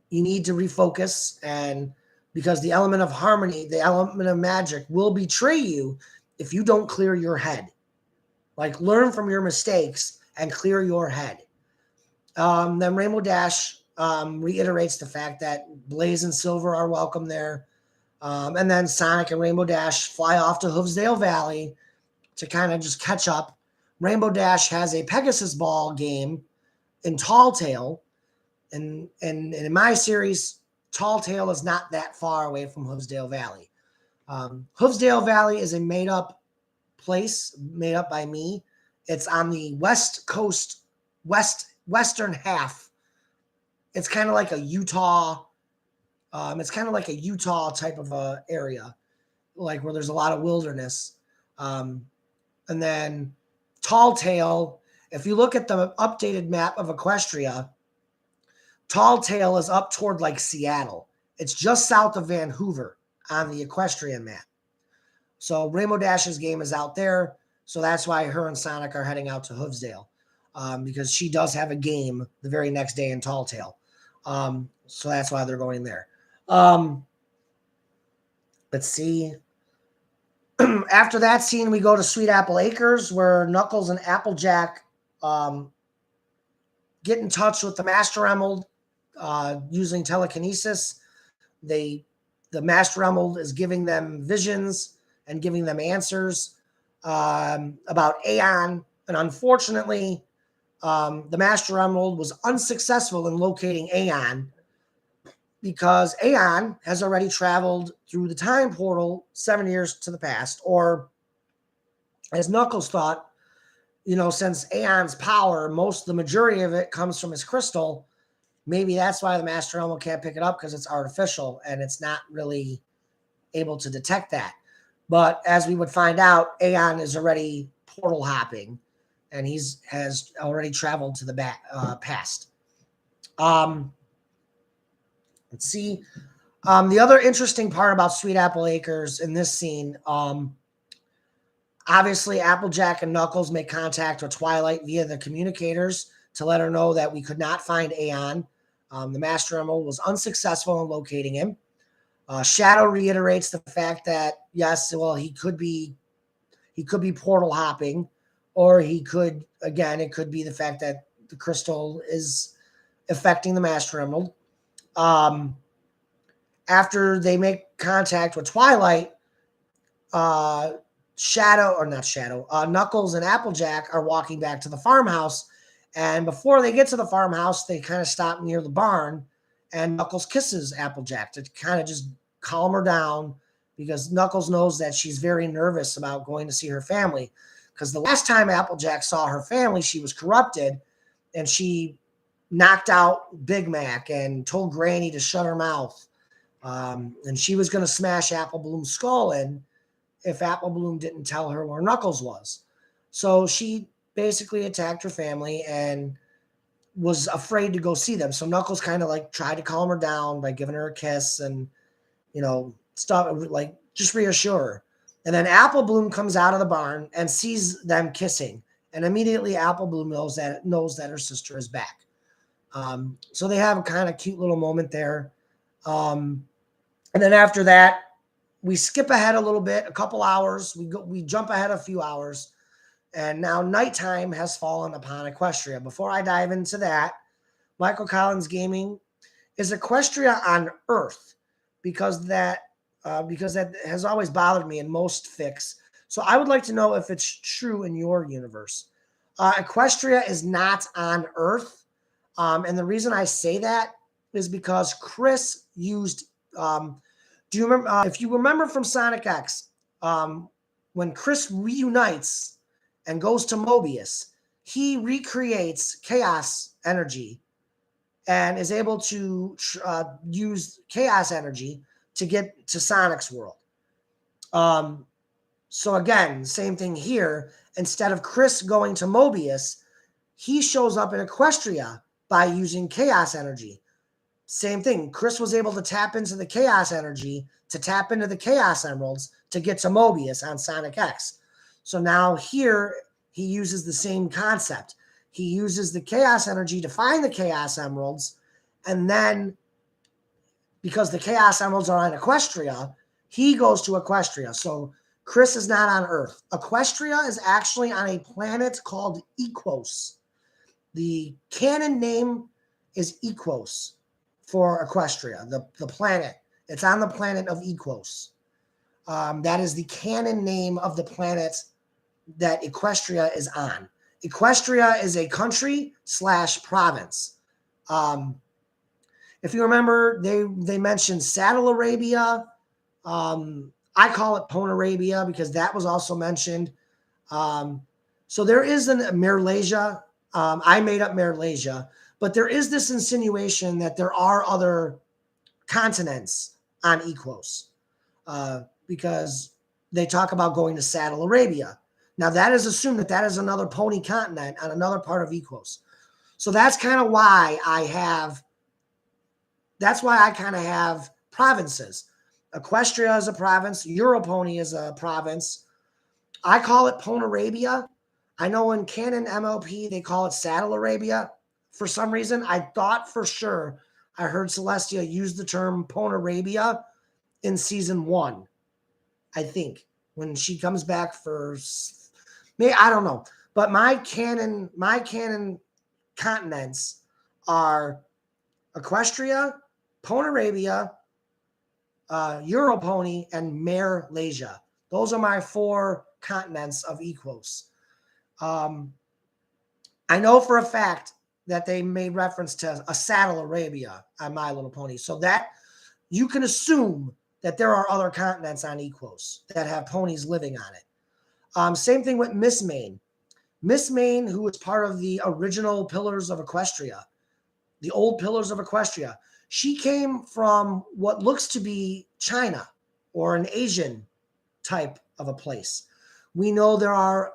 you need to refocus, and because the element of harmony, the element of magic will betray you if you don't clear your head. Like, learn from your mistakes and clear your head. Then Rainbow Dash reiterates the fact that Blaze and Silver are welcome there. And then Sonic and Rainbow Dash fly off to Hoofsdale Valley to kind of just catch up. Rainbow Dash has a Pegasus Ball game in Tall Tale. And in my series, Tall Tale is not that far away from Hoofsdale Valley. Hoofsdale Valley is a made-up place, made up by me. It's on the west coast, western half. It's kind of like a Utah. It's kind of like a Utah type of a area, like where there's a lot of wilderness. And then Tall Tale, if you look at the updated map of Equestria, Tall Tale is up toward like Seattle. It's just south of Vancouver on the Equestrian map. So Rainbow Dash's game is out there. So that's why her and Sonic are heading out to Hoofsdale, because she does have a game the very next day in Tall Tale. So that's why they're going there. Let's see. After that scene, we go to Sweet Apple Acres, where Knuckles and Applejack get in touch with the Master Emerald using telekinesis. The Master Emerald is giving them visions and giving them answers about Aeon. And unfortunately, the Master Emerald was unsuccessful in locating Aeon, because Aeon has already traveled through the time portal 7 years to the past. Or, as Knuckles thought, since Aeon's power, the majority of it comes from his crystal, maybe that's why the Master Emerald can't pick it up, because it's artificial and it's not really able to detect that. But as we would find out, Aeon is already portal hopping, and has already traveled to the past. Let's see. The other interesting part about Sweet Apple Acres in this scene, obviously Applejack and Knuckles make contact with Twilight via the communicators to let her know that we could not find Aeon. The Master Emerald was unsuccessful in locating him. Shadow reiterates the fact that, yes, well, he could be portal hopping, or it could be the fact that the crystal is affecting the Master Emerald. After they make contact with Twilight, Knuckles and Applejack are walking back to the farmhouse. And before they get to the farmhouse, they kind of stop near the barn, and Knuckles kisses Applejack to kind of just calm her down, because Knuckles knows that she's very nervous about going to see her family. Because the last time Applejack saw her family, she was corrupted, and she knocked out Big Mac and told Granny to shut her mouth. And she was going to smash Apple Bloom's skull in if Apple Bloom didn't tell her where Knuckles was. So she basically attacked her family and was afraid to go see them. So Knuckles kind of like tried to calm her down by giving her a kiss and, stuff, like just reassure her. And then Apple Bloom comes out of the barn and sees them kissing. And immediately Apple Bloom knows that her sister is back. So they have a kind of cute little moment there. And then after that, we skip ahead a little bit, a couple hours. We jump ahead a few hours. And now nighttime has fallen upon Equestria. Before I dive into that, Michael Collins Gaming, is Equestria on Earth? Because that has always bothered me in most fics. So I would like to know if it's true in your universe. Equestria is not on Earth. And the reason I say that is because Chris used... do you remember? If you remember from Sonic X, when Chris reunites and goes to Mobius, he recreates chaos energy and is able to use chaos energy to get to Sonic's world. So again, same thing here. Instead of Chris going to Mobius, he shows up in Equestria by using chaos energy. Same thing. Chris was able to tap into the chaos energy, to tap into the chaos emeralds to get to Mobius on Sonic X. So now here he uses the same concept. He uses the chaos energy to find the chaos emeralds, and then because the chaos emeralds are on Equestria, he goes to Equestria. So Chris is not on Earth. Equestria is actually on a planet called Equos. The canon name is Equos for Equestria, the planet. It's on the planet of Equos. That is the canon name of the planet that Equestria is on. Equestria is a country / province. If you remember, they mentioned Saddle Arabia. I call it Ponarabia because that was also mentioned. So there is a Merlasia. I made up Merlasia, but there is this insinuation that there are other continents on Equos because they talk about going to Saddle Arabia. Now that is assumed that is another pony continent on another part of Equos. So that's kind of why I kind of have provinces. Equestria is a province. Europony is a province. I call it Ponarabia. I know in canon MLP, they call it Saddle Arabia. For some reason, I thought for sure I heard Celestia use the term Ponarabia in season 1. I think when she comes back for, maybe, I don't know. But my canon continents are Equestria, Ponarabia, Europony, and Merlasia. Those are my 4 continents of Equos. I know for a fact that they made reference to a Saddle Arabia on My Little Pony. So that you can assume that there are other continents on Equos that have ponies living on it. Same thing with Miss Main. Miss Main, who was part of the original Pillars of Equestria, the old Pillars of Equestria, she came from what looks to be China or an Asian type of a place. We know there are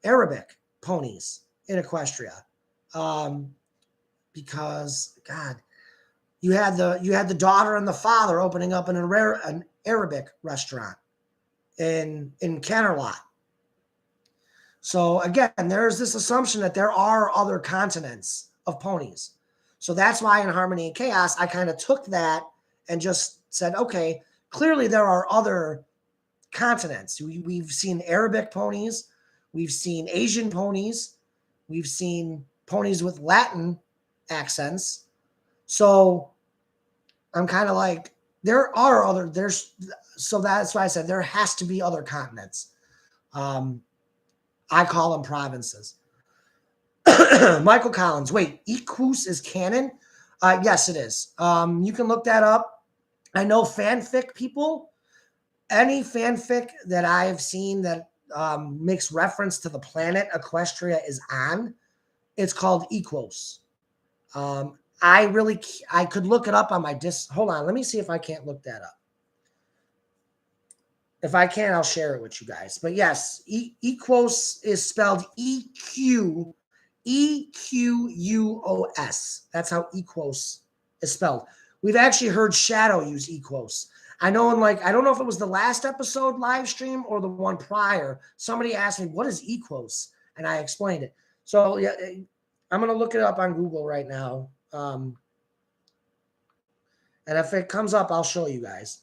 Arabic ponies in Equestria because, God, you had the daughter and the father opening up an Arabic restaurant in Canterlot. So again, there's this assumption that there are other continents of ponies. So that's why in Harmony and Chaos, I kind of took that and just said, okay, clearly there are other continents. We've seen Arabic ponies. We've seen Asian ponies. We've seen ponies with Latin accents. So I'm kind of like, so that's why I said there has to be other continents. I call them provinces. Michael Collins, wait, Equus is canon? Yes, it is. You can look that up. I know fanfic people, any fanfic that I've seen that makes reference to the planet Equestria is on, it's called Equos. I could look it up on my disc. Hold on, let me see if I can't look that up. If I can, I'll share it with you guys. But yes, Equos is spelled EQUUOS. That's how Equos is spelled. We've actually heard Shadow use Equos. I know I don't know if it was the last episode live stream or the one prior. Somebody asked me, what is Equos? And I explained it. So yeah, I'm going to look it up on Google right now. And if it comes up, I'll show you guys.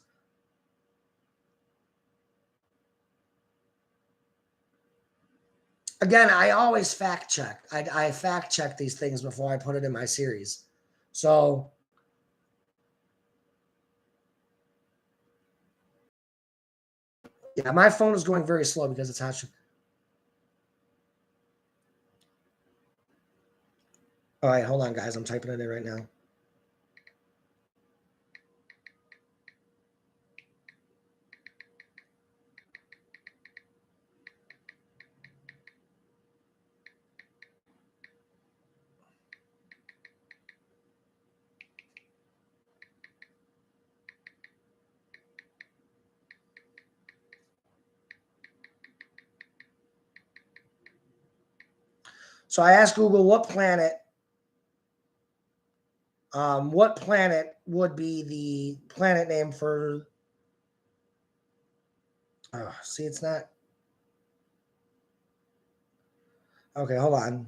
Again, I always fact check. I fact check these things before I put it in my series. So yeah, my phone is going very slow because it's hot. All right, hold on, guys. I'm typing it in right now. So I asked Google what planet What planet would be the planet name for? Oh, see, it's not. Okay, hold on.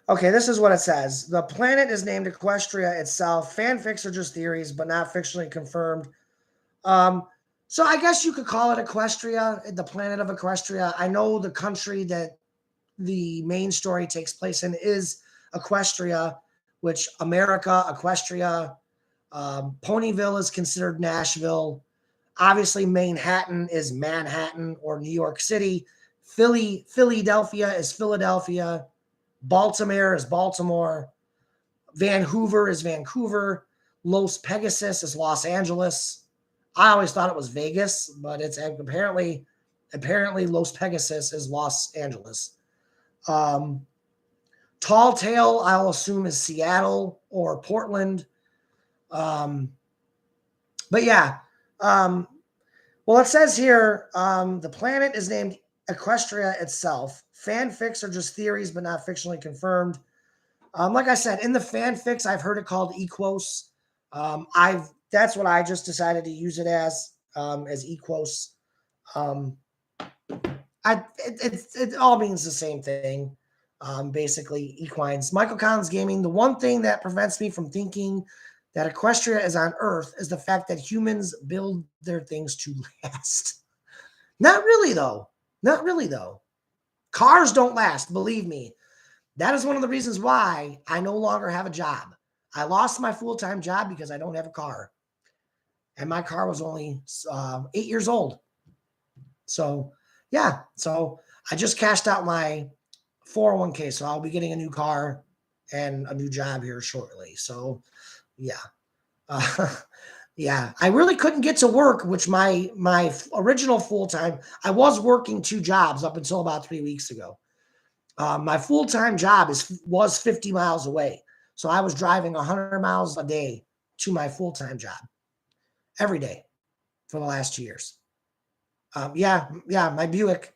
Okay, this is what it says. The planet is named Equestria itself. Fanfics are just theories, but not fictionally confirmed. Um, so I guess you could call it Equestria, the planet of Equestria. I know the country that the main story takes place in is Equestria, which America, Equestria, Ponyville is considered Nashville. Obviously, Manhattan is Manhattan or New York City. Philadelphia is Philadelphia. Baltimore is Baltimore. Vancouver is Vancouver. Los Pegasus is Los Angeles. I always thought it was Vegas, but it's apparently Los Pegasus is Los Angeles. Tall Tale, I'll assume, is Seattle or Portland. But yeah. Well, it says here the planet is named Equestria itself. Fanfics are just theories, but not fictionally confirmed. Like I said, in the fanfics, I've heard it called Equos. That's what I just decided to use it as Equos. It all means the same thing. Basically, equines. Michael Collins Gaming. The one thing that prevents me from thinking that Equestria is on Earth is the fact that humans build their things to last. Not really, though. Not really, though. Cars don't last, believe me. That is one of the reasons why I no longer have a job. I lost my full-time job because I don't have a car. And my car was only 8 years old. So, yeah. So I just cashed out my 401k. So I'll be getting a new car and a new job here shortly. So, yeah. Yeah, I really couldn't get to work, which my original full-time, I was working 2 jobs up until about 3 weeks ago. My full-time job was 50 miles away. So I was driving 100 miles a day to my full-time job every day for the last 2 years. Yeah, my Buick.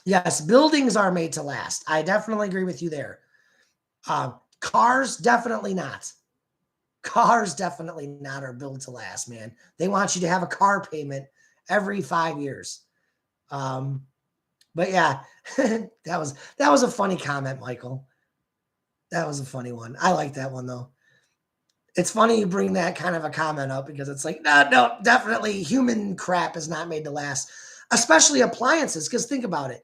Yes, buildings are made to last. I definitely agree with you there. Cars, definitely not. Cars definitely not are built to last, man. They want you to have a car payment every 5 years. But yeah, that was a funny comment, Michael. That was a funny one. I like that one though. It's funny you bring that kind of a comment up because it's like, no, definitely human crap is not made to last, especially appliances. Because think about it.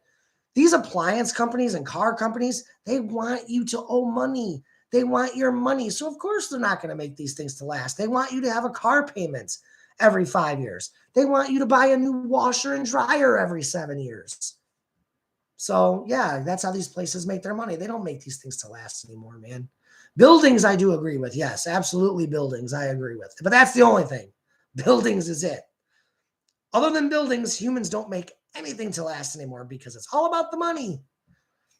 These appliance companies and car companies, they want you to owe money. They want your money. So, of course, they're not going to make these things to last. They want you to have a car payment every 5 years. They want you to buy a new washer and dryer every 7 years. So, yeah, that's how these places make their money. They don't make these things to last anymore, man. Buildings, I do agree with. Yes, absolutely buildings, I agree with. But that's the only thing. Buildings is it. Other than buildings, humans don't make anything to last anymore because it's all about the money.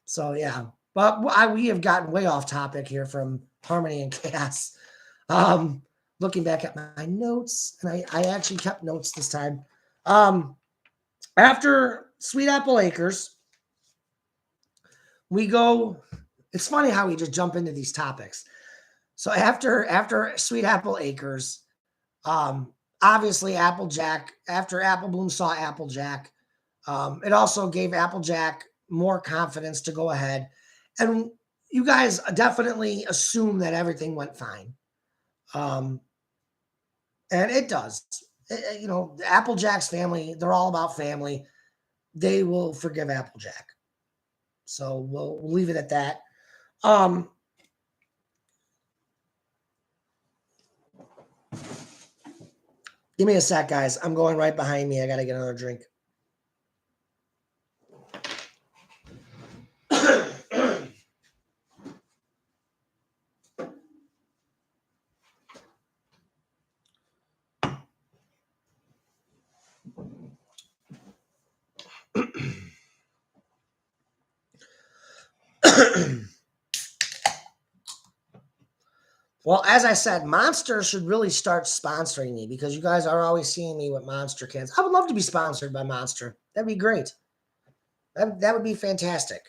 So, yeah. But we have gotten way off topic here from Harmony and Chaos. Looking back at my notes, and I actually kept notes this time. After Sweet Apple Acres, we go. It's funny how we just jump into these topics. So after Sweet Apple Acres, obviously Applejack. After Apple Bloom saw Applejack, it also gave Applejack more confidence to go ahead. And you guys definitely assume that everything went fine. And it does. Applejack's family, they're all about family. They will forgive Applejack. So we'll leave it at that. Give me a sec, guys. I'm going right behind me. I got to get another drink. Well, as I said, Monster should really start sponsoring me because you guys are always seeing me with Monster cans. I would love to be sponsored by Monster. That'd be great. That would be fantastic.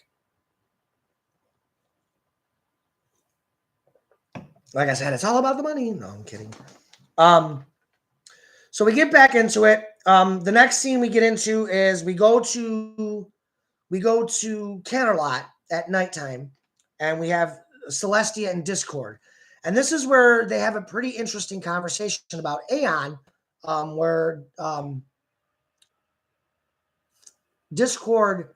Like I said, it's all about the money. No, I'm kidding. So we get back into it. The next scene we get into is we go to Canterlot at nighttime, and we have Celestia and Discord. And this is where they have a pretty interesting conversation about Aeon, where Discord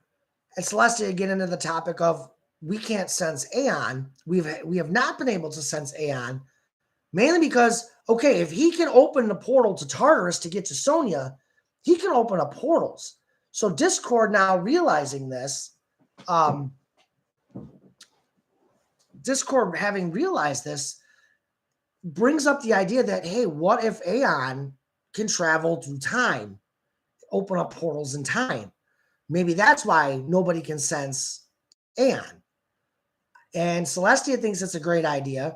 and Celestia get into the topic of we can't sense Aeon. We have not been able to sense Aeon, mainly because okay, if he can open the portal to Tartarus to get to Sonya, he can open up portals. So Discord now realizing this, Discord having realized this, brings up the idea that hey, what if Aeon can travel through time, open up portals in time? Maybe that's why nobody can sense Aeon. And Celestia thinks it's a great idea.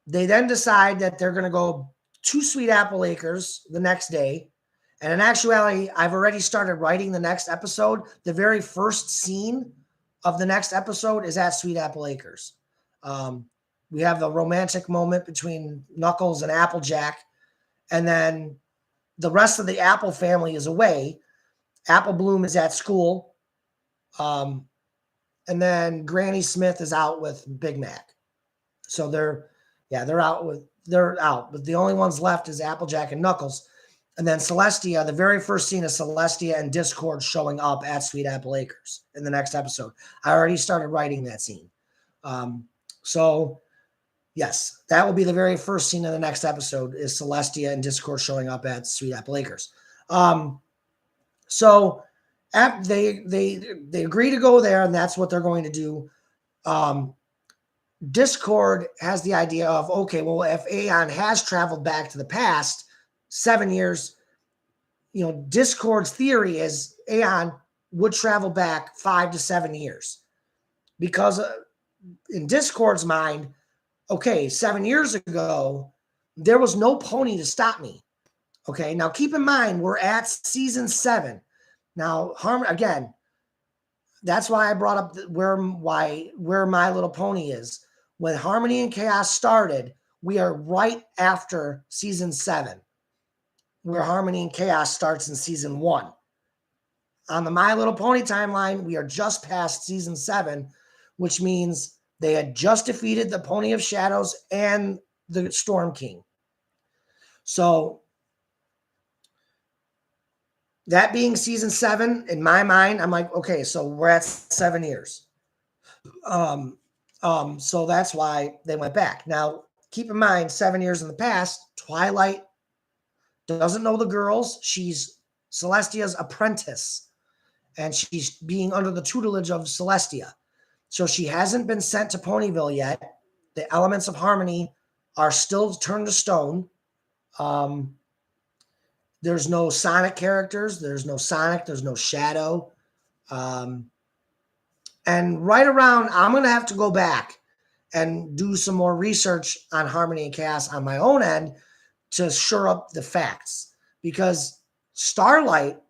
They then decide that they're going to go to Sweet Apple Acres the next day. And in actuality, I've already started writing the next episode. The very first scene of the next episode is at Sweet Apple Acres. We have the romantic moment between Knuckles and Applejack. And then the rest of the Apple family is away. Apple Bloom is at school. And then Granny Smith is out with Big Mac. So they're out. But the only ones left is Applejack and Knuckles. And then Celestia, the very first scene is Celestia and Discord showing up at Sweet Apple Acres in the next episode. I already started writing that scene. So yes, that will be the very first scene of the next episode is Celestia and Discord showing up at Sweet Apple Acres. So they agree to go there, and that's what they're going to do. Discord has the idea of, okay, well, if Aeon has traveled back to the past 7 years, Discord's theory is Aeon would travel back 5 to 7 years. Because in Discord's mind, okay, 7 years ago, there was no pony to stop me. Okay, now keep in mind, we're at season 7. Now, again, that's why I brought up where My Little Pony is. When Harmony and Chaos started, we are right after season 7, where Harmony and Chaos starts in season 1. On the My Little Pony timeline, we are just past season 7, which means they had just defeated the Pony of Shadows and the Storm King. So that being season 7, in my mind, I'm like, okay, so we're at 7 years. So that's why they went back. Now, keep in mind, 7 years in the past, Twilight doesn't know the girls. She's Celestia's apprentice, and she's being under the tutelage of Celestia. So she hasn't been sent to Ponyville yet. The elements of Harmony are still turned to stone. There's no Sonic characters. There's no Sonic. There's no Shadow. And right around, I'm going to have to go back and do some more research on Harmony and Chaos on my own end to shore up the facts. Because Sunset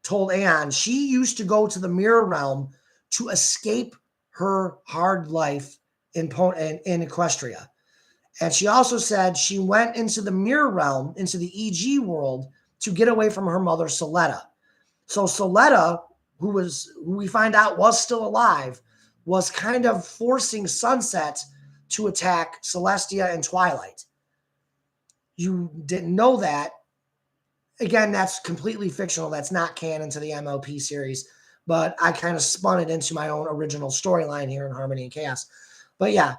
told Aeon she used to go to the Mirror Realm to escape her hard life in Equestria. And she also said she went into the Mirror Realm, into the EG world, to get away from her mother, Soletta. So Soletta, who we find out was still alive, was kind of forcing Sunset to attack Celestia and Twilight. You didn't know that. Again, that's completely fictional. That's not canon to the MLP series. But I kind of spun it into my own original storyline here in Harmony and Chaos. But yeah.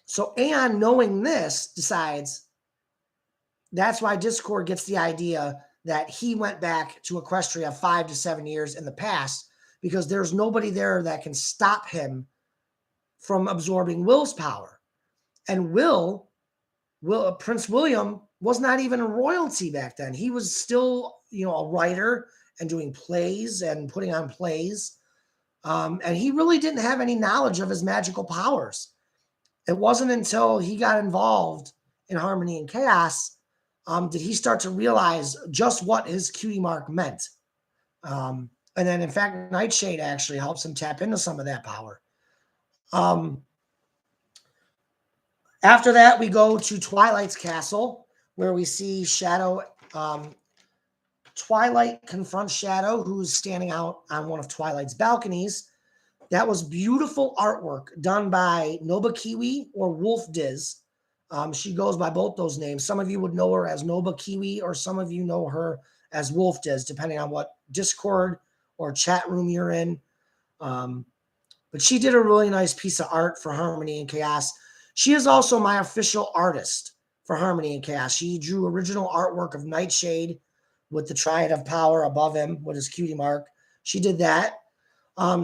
So Aeon, knowing this, decides that's why Discord gets the idea that he went back to Equestria 5 to 7 years in the past, because there's nobody there that can stop him from absorbing Will's power. And Prince William was not even a royalty back then. He was still, a writer and doing plays and putting on plays. And he really didn't have any knowledge of his magical powers. It wasn't until he got involved in Harmony and Chaos did he start to realize just what his cutie mark meant. And then, in fact, Nightshade actually helps him tap into some of that power. After that, we go to Twilight's castle, where we see Shadow. Twilight confronts Shadow, who's standing out on one of Twilight's balconies. That was beautiful artwork done by Nobukiwi or Wolf Diz. She goes by both those names. Some of you would know her as Nobukiwi, or some of you know her as Wolf Diz, depending on what Discord or chat room you're in. But she did a really nice piece of art for Harmony and Chaos. She is also my official artist for Harmony and Chaos. She drew original artwork of Nightshade with the Triad of Power above him with his cutie mark. She did that.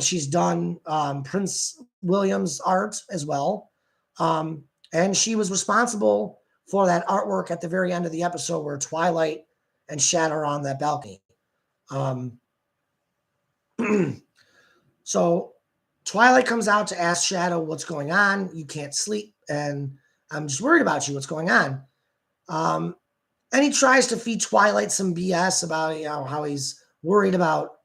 She's done Prince William's art as well. And she was responsible for that artwork at the very end of the episode where Twilight and Shadow are on that balcony. So Twilight comes out to ask Shadow what's going on. You can't sleep, and I'm just worried about you. What's going on? And he tries to feed Twilight some BS about how he's worried about.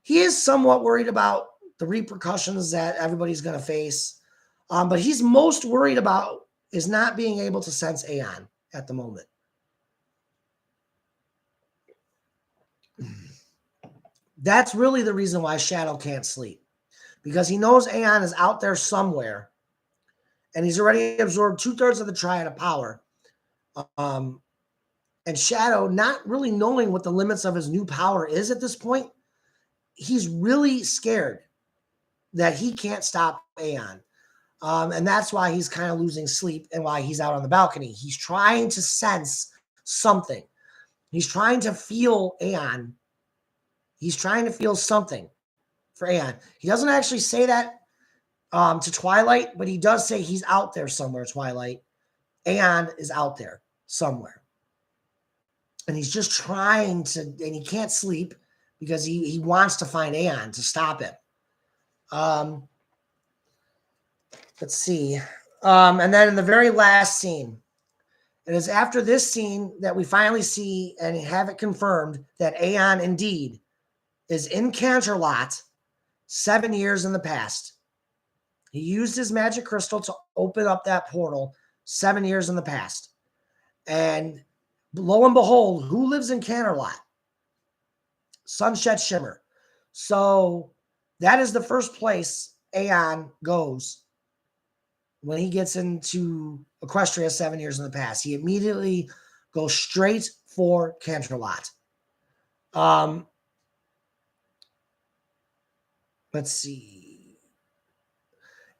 He is somewhat worried about the repercussions that everybody's going to face, but he's most worried about is not being able to sense Aeon at the moment. That's really the reason why Shadow can't sleep, because he knows Aeon is out there somewhere, and he's already absorbed 2/3 of the Triad of Power. And Shadow, not really knowing what the limits of his new power is at this point, he's really scared that he can't stop Aeon. And that's why he's kind of losing sleep and why he's out on the balcony. He's trying to sense something. He's trying to feel Aeon. He's trying to feel something for Aeon. He doesn't actually say that to Twilight, but he does say he's out there somewhere, Twilight. Aeon is out there somewhere. And he's just trying to, and he can't sleep because he wants to find Aeon to stop him. Let's see. And then in the very last scene, it is after this scene that we finally see and have it confirmed that Aeon indeed is in Canterlot 7 years in the past. He used his magic crystal to open up that portal 7 years in the past. And lo and behold, who lives in Canterlot? Sunset Shimmer. So that is the first place Aeon goes when he gets into Equestria 7 years in the past. He immediately goes straight for Canterlot. Let's see.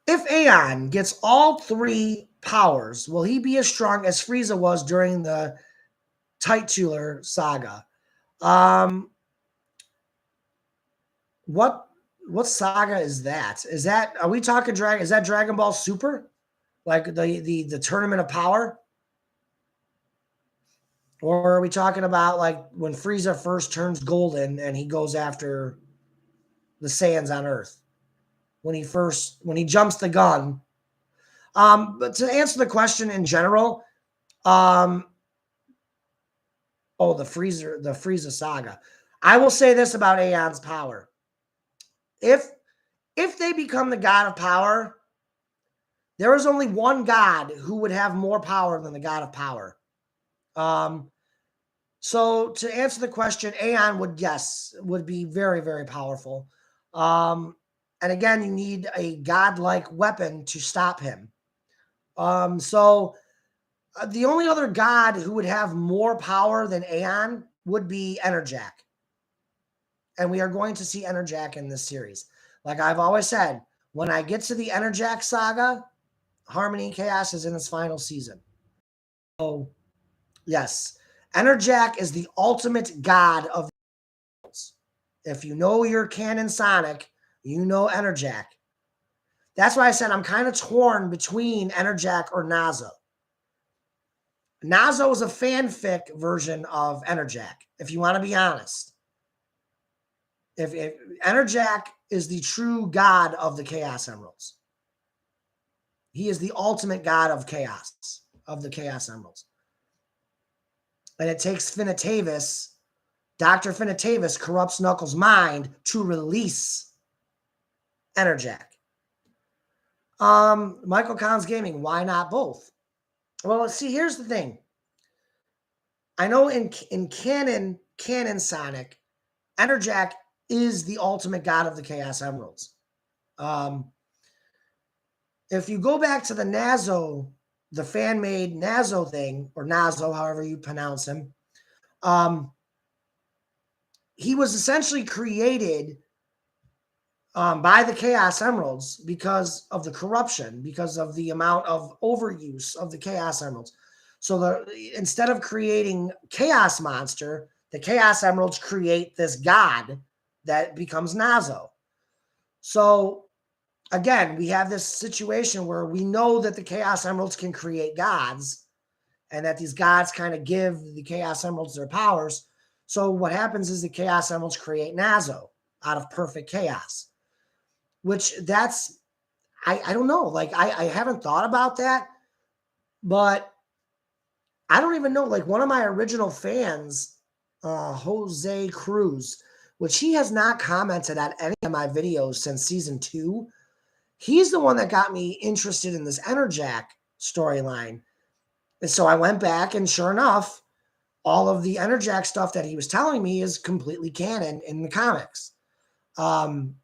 If Aeon gets all 3 powers, will he be as strong as Frieza was during the Titular saga? What saga is that? Are we talking Dragon? Is that Dragon Ball Super? Like the Tournament of Power? Or are we talking about like when Frieza first turns golden and he goes after the Saiyans on Earth? When he jumps the gun. But to answer the question in general, the Frieza saga. I will say this about Aeon's power. If they become the god of power, there is only one god who would have more power than the god of power. So to answer the question, Aeon would be very, very powerful. And again, you need a godlike weapon to stop him. So the only other god who would have more power than Aeon would be Enerjack. And we are going to see Enerjack in this series. Like I've always said, when I get to the Enerjack saga, Harmony and Chaos is in its final season. So, yes, Enerjack is the ultimate god of the worlds. If you know your canon Sonic, you know Enerjack. That's why I said I'm kind of torn between Enerjack or Nazo. Nazo is a fanfic version of Enerjack, if you want to be honest. If Enerjack is the true god of the Chaos Emeralds. He is the ultimate god of chaos, of the Chaos Emeralds. And it takes Finitavis, Dr. Finitavis corrupts Knuckles' mind to release Enerjack. Michael Collins Gaming, why not both? Well, see, here's the thing. I know in canon Sonic, Enerjack is the ultimate god of the Chaos Emeralds. If you go back to the Nazo, the fan-made Nazo thing, or Nazo, however you pronounce him, he was essentially created by the Chaos Emeralds because of the corruption, because of the amount of overuse of the Chaos Emeralds. So instead of creating Chaos Monster, the Chaos Emeralds create this god that becomes Nazo. So again, we have this situation where we know that the Chaos Emeralds can create gods, and that these gods kind of give the Chaos Emeralds their powers. So what happens is the Chaos Emeralds create Nazo out of perfect chaos, which that's, I don't know. Like, I haven't thought about that, but I don't even know. Like, one of my original fans, Jose Cruz, which he has not commented on any of my videos since season 2. He's the one that got me interested in this Enerjack storyline. And so I went back, and sure enough, all of the Enerjack stuff that he was telling me is completely canon in the comics. And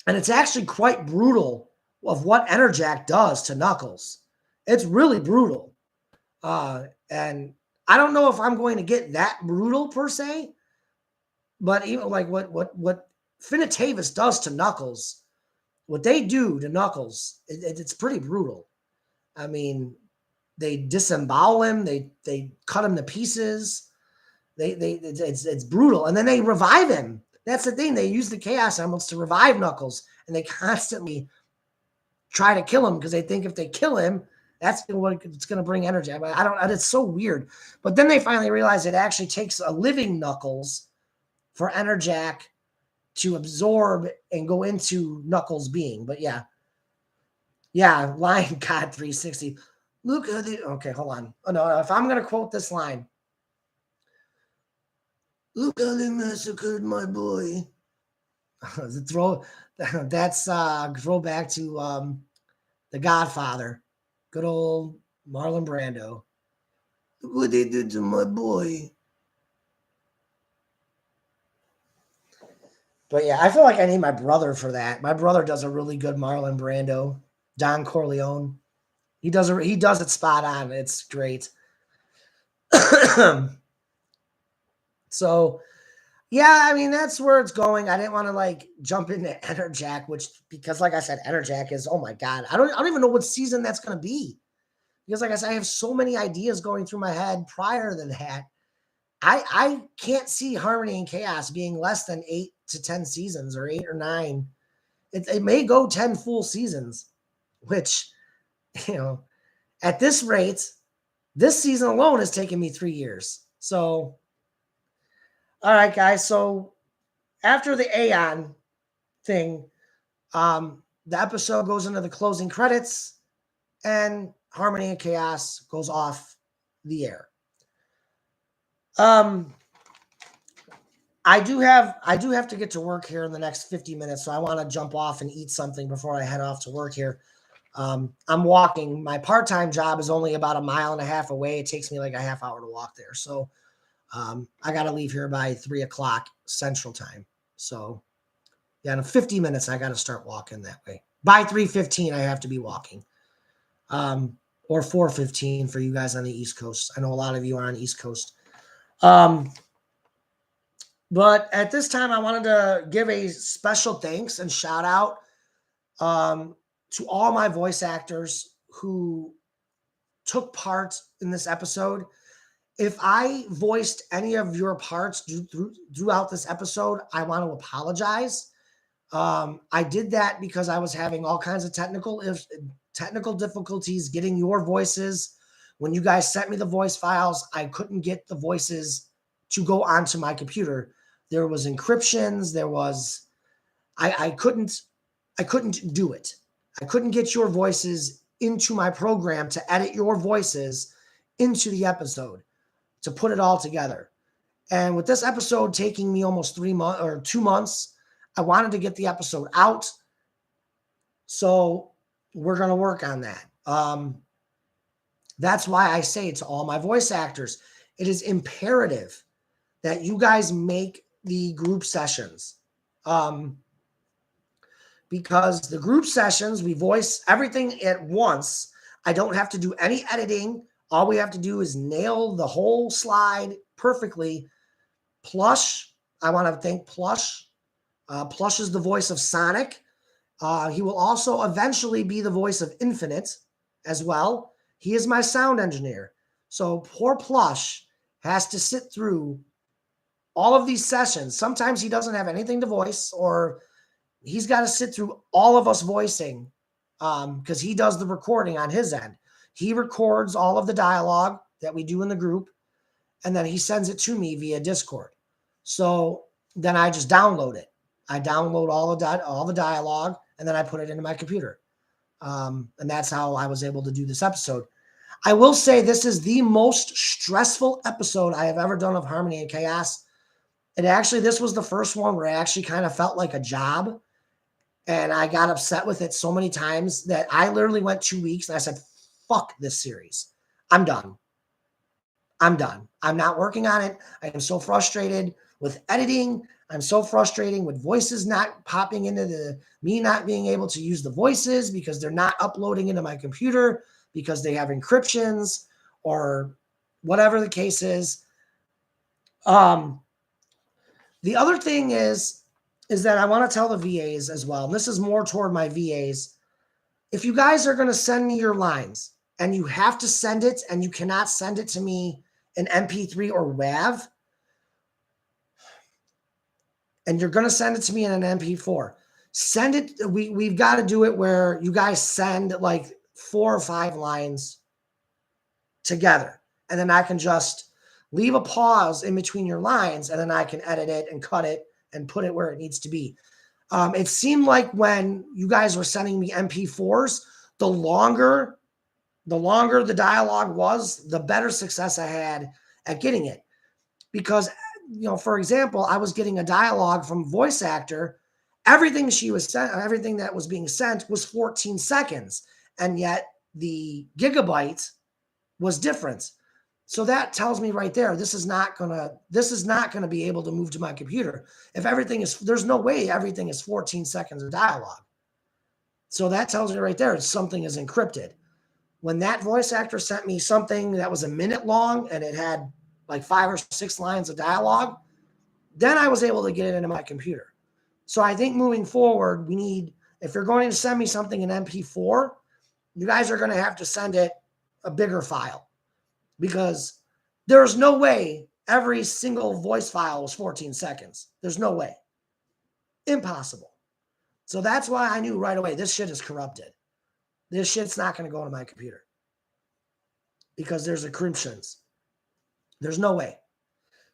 it's actually quite brutal of what Enerjack does to Knuckles. It's really brutal. And I don't know if I'm going to get that brutal per se, but even like what Finitavis does to Knuckles, what they do to Knuckles, it's pretty brutal. I mean, they disembowel him, they cut him to pieces. It's brutal, and then they revive him. That's the thing. They use the Chaos Emeralds to revive Knuckles, and they constantly try to kill him because they think if they kill him, that's what it's going to bring energy. I don't. It's so weird. But then they finally realize it actually takes a living Knuckles for Enerjack to absorb and go into Knuckles' being. But yeah, Lion God 360. Look at the. Okay, hold on. Oh no, if I'm going to quote this line. Look how they massacred my boy. That's throwback to The Godfather. Good old Marlon Brando. Look what they did to my boy. But yeah, I feel like I need my brother for that. My brother does a really good Marlon Brando. Don Corleone. He does it spot on. It's great. So yeah, I mean, that's where it's going. I didn't want to like jump into Enerjack, because like I said, Enerjack is, oh my God. I don't even know what season that's going to be. Because like I said, I have so many ideas going through my head prior to that. I can't see Harmony and Chaos being less than 8 to 10 seasons, or 8 or 9. It may go 10 full seasons, which, at this rate, this season alone has taken me 3 years. So, all right, guys. So after the Aeon thing, the episode goes into the closing credits, and Harmony and Chaos goes off the air. I do have to get to work here in the next 50 minutes, so I want to jump off and eat something before I head off to work here. I'm walking. My part-time job is only about 1.5 miles away. It takes me like a half hour to walk there. So I got to leave here by 3:00 Central Time. So yeah, in 50 minutes, I got to start walking that way. By 3:15, I have to be walking. Or 4:15 for you guys on the East Coast. I know a lot of you are on the East Coast. But at this time, I wanted to give a special thanks and shout out to all my voice actors who took part in this episode. If I voiced any of your parts throughout this episode, I want to apologize. I did that because I was having all kinds of technical difficulties getting your voices. When you guys sent me the voice files, I couldn't get the voices to go onto my computer. There was encryptions. There was, I couldn't do it. I couldn't get your voices into my program to edit your voices into the episode, to put it all together. And with this episode taking me almost 3 months or 2 months, I wanted to get the episode out. So we're going to work on that. That's why I say to all my voice actors, it is imperative that you guys make the group sessions. Because the group sessions, we voice everything at once. I don't have to do any editing. All we have to do is nail the whole slide perfectly. Plush, I want to thank Plush. Plush is the voice of Sonic. He will also eventually be the voice of Infinite as well. He is my sound engineer. So poor Plush has to sit through all of these sessions. Sometimes he doesn't have anything to voice, or he's got to sit through all of us voicing because he does the recording on his end. He records all of the dialogue that we do in the group, and then he sends it to me via Discord. So then I just download it. I download all the dialogue, and then I put it into my computer. And that's how I was able to do this episode. I will say this is the most stressful episode I have ever done of Harmony and Chaos. And actually, this was the first one where I actually kind of felt like a job. And I got upset with it so many times that I literally went 2 weeks and I said, fuck this series. I'm done. I'm done. I'm not working on it. I am so frustrated with editing. I'm so frustrated with voices not popping into me not being able to use the voices because they're not uploading into my computer because they have encryptions or whatever the case is. The other thing is that I want to tell the VAs as well, and this is more toward my VAs. If you guys are going to send me your lines and you have to send it and you cannot send it to me in MP3 or WAV, and you're going to send it to me in an MP4, send it. We've got to do it where you guys send like 4 or 5 lines together, and then I can just leave a pause in between your lines, and then I can edit it and cut it and put it where it needs to be. It seemed like when you guys were sending me MP4s, the longer the dialogue was, the better success I had at getting it. Because, for example, I was getting a dialogue from voice actor. Everything that was being sent was 14 seconds. And yet the gigabyte was different. So that tells me right there, this is not gonna be able to move to my computer. If there's no way everything is 14 seconds of dialogue. So that tells me right there, something is encrypted. When that voice actor sent me something that was a minute long and it had like 5 or 6 lines of dialogue, then I was able to get it into my computer. So I think moving forward, if you're going to send me something in MP4, you guys are going to have to send it a bigger file, because there's no way every single voice file was 14 seconds. There's no way. Impossible. So that's why I knew right away, this shit is corrupted. This shit's not going to go to my computer because there's encryptions. There's no way.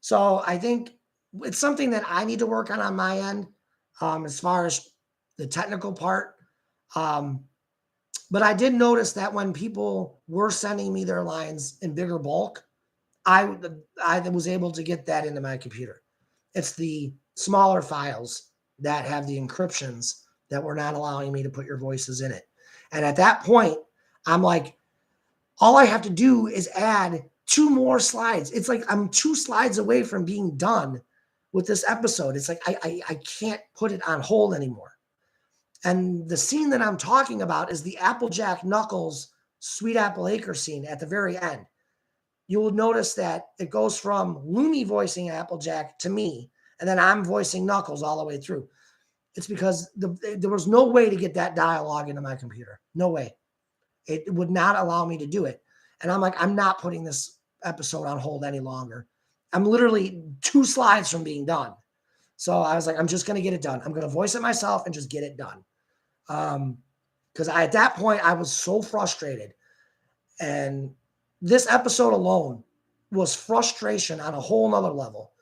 So I think it's something that I need to work on my end as far as the technical part. But I did notice that when people were sending me their lines in bigger bulk, I was able to get that into my computer. It's the smaller files that have the encryptions that were not allowing me to put your voices in it. And at that point, I'm like, all I have to do is add 2 more slides. It's like I'm 2 slides away from being done with this episode. It's like I can't put it on hold anymore. And the scene that I'm talking about is the Applejack Knuckles Sweet Apple Acre scene at the very end. You will notice that it goes from Looney voicing Applejack to me, and then I'm voicing Knuckles all the way through. It's because there was no way to get that dialogue into my computer. No way. It would not allow me to do it. And I'm like, I'm not putting this episode on hold any longer. I'm literally 2 slides from being done. So I was like, I'm just going to get it done. I'm going to voice it myself and just get it done. Because at that point, I was so frustrated. And this episode alone was frustration on a whole nother level.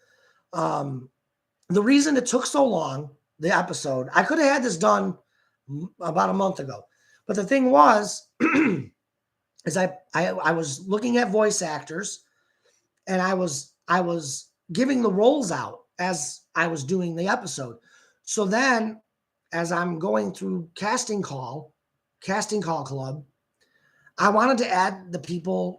The reason it took so long, the episode, I could have had this done about a month ago. But the thing was, is I was looking at voice actors, and I was giving the roles out as I was doing the episode. So then, as I'm going through casting call, casting call club, I wanted to add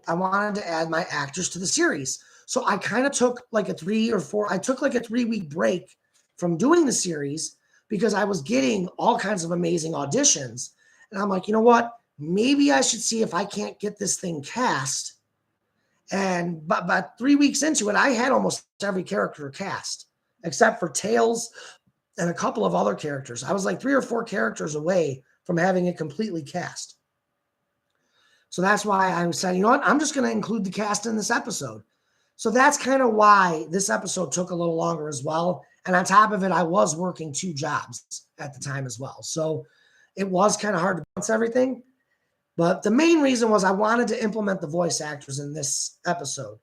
I wanted to add my actors to the series. So I kind of took like a 3-week break from doing the series because I was getting all kinds of amazing auditions. And I'm like, you know what? Maybe I should see if I can't get this thing cast. And but 3 weeks into it, I had almost every character cast except for Tails and a couple of other characters. I was like 3 or 4 characters away from having it completely cast. So that's why I said, you know what? I'm just going to include the cast in this episode. So that's kind of why this episode took a little longer as well. And on top of it, I was working 2 jobs at the time as well. So it was kind of hard to balance everything. But the main reason was I wanted to implement the voice actors in this episode.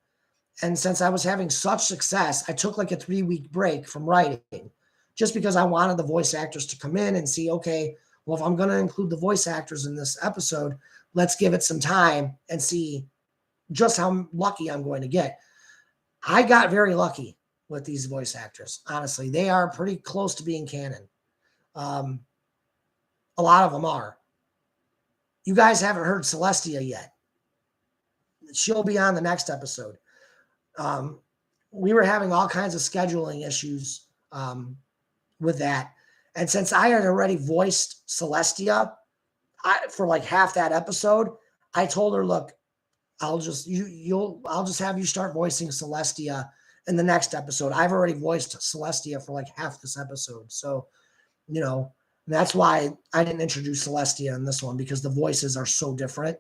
And since I was having such success, I took like a 3-week break from writing just because I wanted the voice actors to come in and see, okay, well, if I'm going to include the voice actors in this episode, let's give it some time and see just how lucky I'm going to get. I got very lucky with these voice actors. Honestly, they are pretty close to being canon. A lot of them are. You guys haven't heard Celestia yet. She'll be on the next episode. We were having all kinds of scheduling issues with that. And since I had already voiced Celestia for like half that episode, I told her, look, I'll just have you start voicing Celestia in the next episode. I've already voiced Celestia for like half this episode. So, you know, that's why I didn't introduce Celestia in this one, because the voices are so different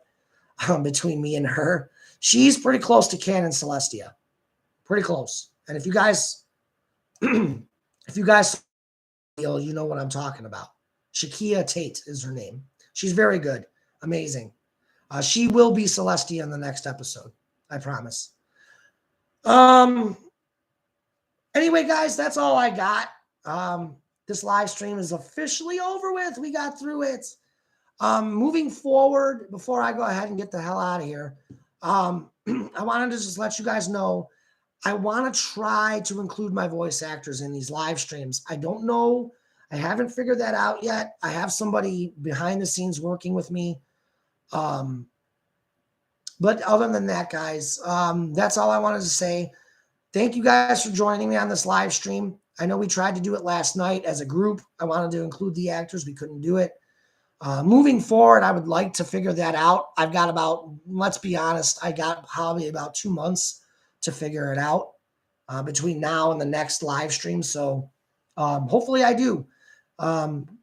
between me and her. She's pretty close to canon Celestia. Pretty close. And if you guys you know what I'm talking about. Shakia Tate is her name. She's very good. Amazing. She will be Celestia in the next episode. I promise. Anyway, guys, that's all I got. This live stream is officially over with. We got through it. Moving forward, before I go ahead and get the hell out of here, I wanted to just let you guys know I want to try to include my voice actors in these live streams. I don't know. I haven't figured that out yet. I have somebody behind the scenes working with me. But other than that, guys, that's all I wanted to say. Thank you guys for joining me on this live stream. I know we tried to do it last night as a group. I wanted to include the actors. We couldn't do it. Moving forward, I would like to figure that out. I've got let's be honest, I got probably about 2 months to figure it out between now and the next live stream. So hopefully I do,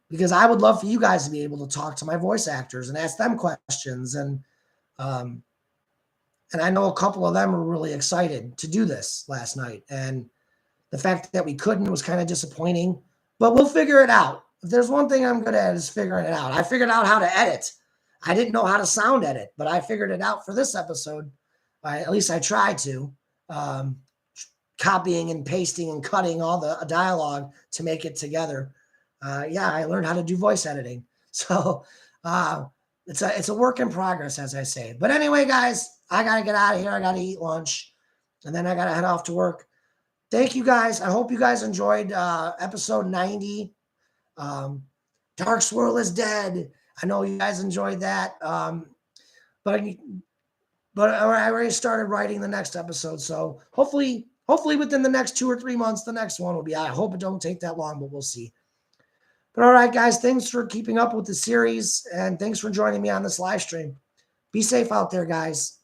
because I would love for you guys to be able to talk to my voice actors and ask them questions. And I know a couple of them were really excited to do this last night. And the fact that we couldn't was kind of disappointing, but we'll figure it out. If there's one thing I'm good at, is figuring it out. I figured out how to edit. I didn't know how to sound edit, but I figured it out for this episode. At least I tried to. Copying and pasting and cutting all the dialogue to make it together. Yeah, I learned how to do voice editing. So it's a work in progress, as I say. But anyway, guys, I got to get out of here. I got to eat lunch, and then I got to head off to work. Thank you, guys. I hope you guys enjoyed episode 90. Dark Swirl is dead. I know you guys enjoyed that. But I already started writing the next episode. So hopefully within the next 2 or 3 months, the next one will be out. I hope it don't take that long, but we'll see. But all right, guys, thanks for keeping up with the series, and thanks for joining me on this live stream. Be safe out there, guys.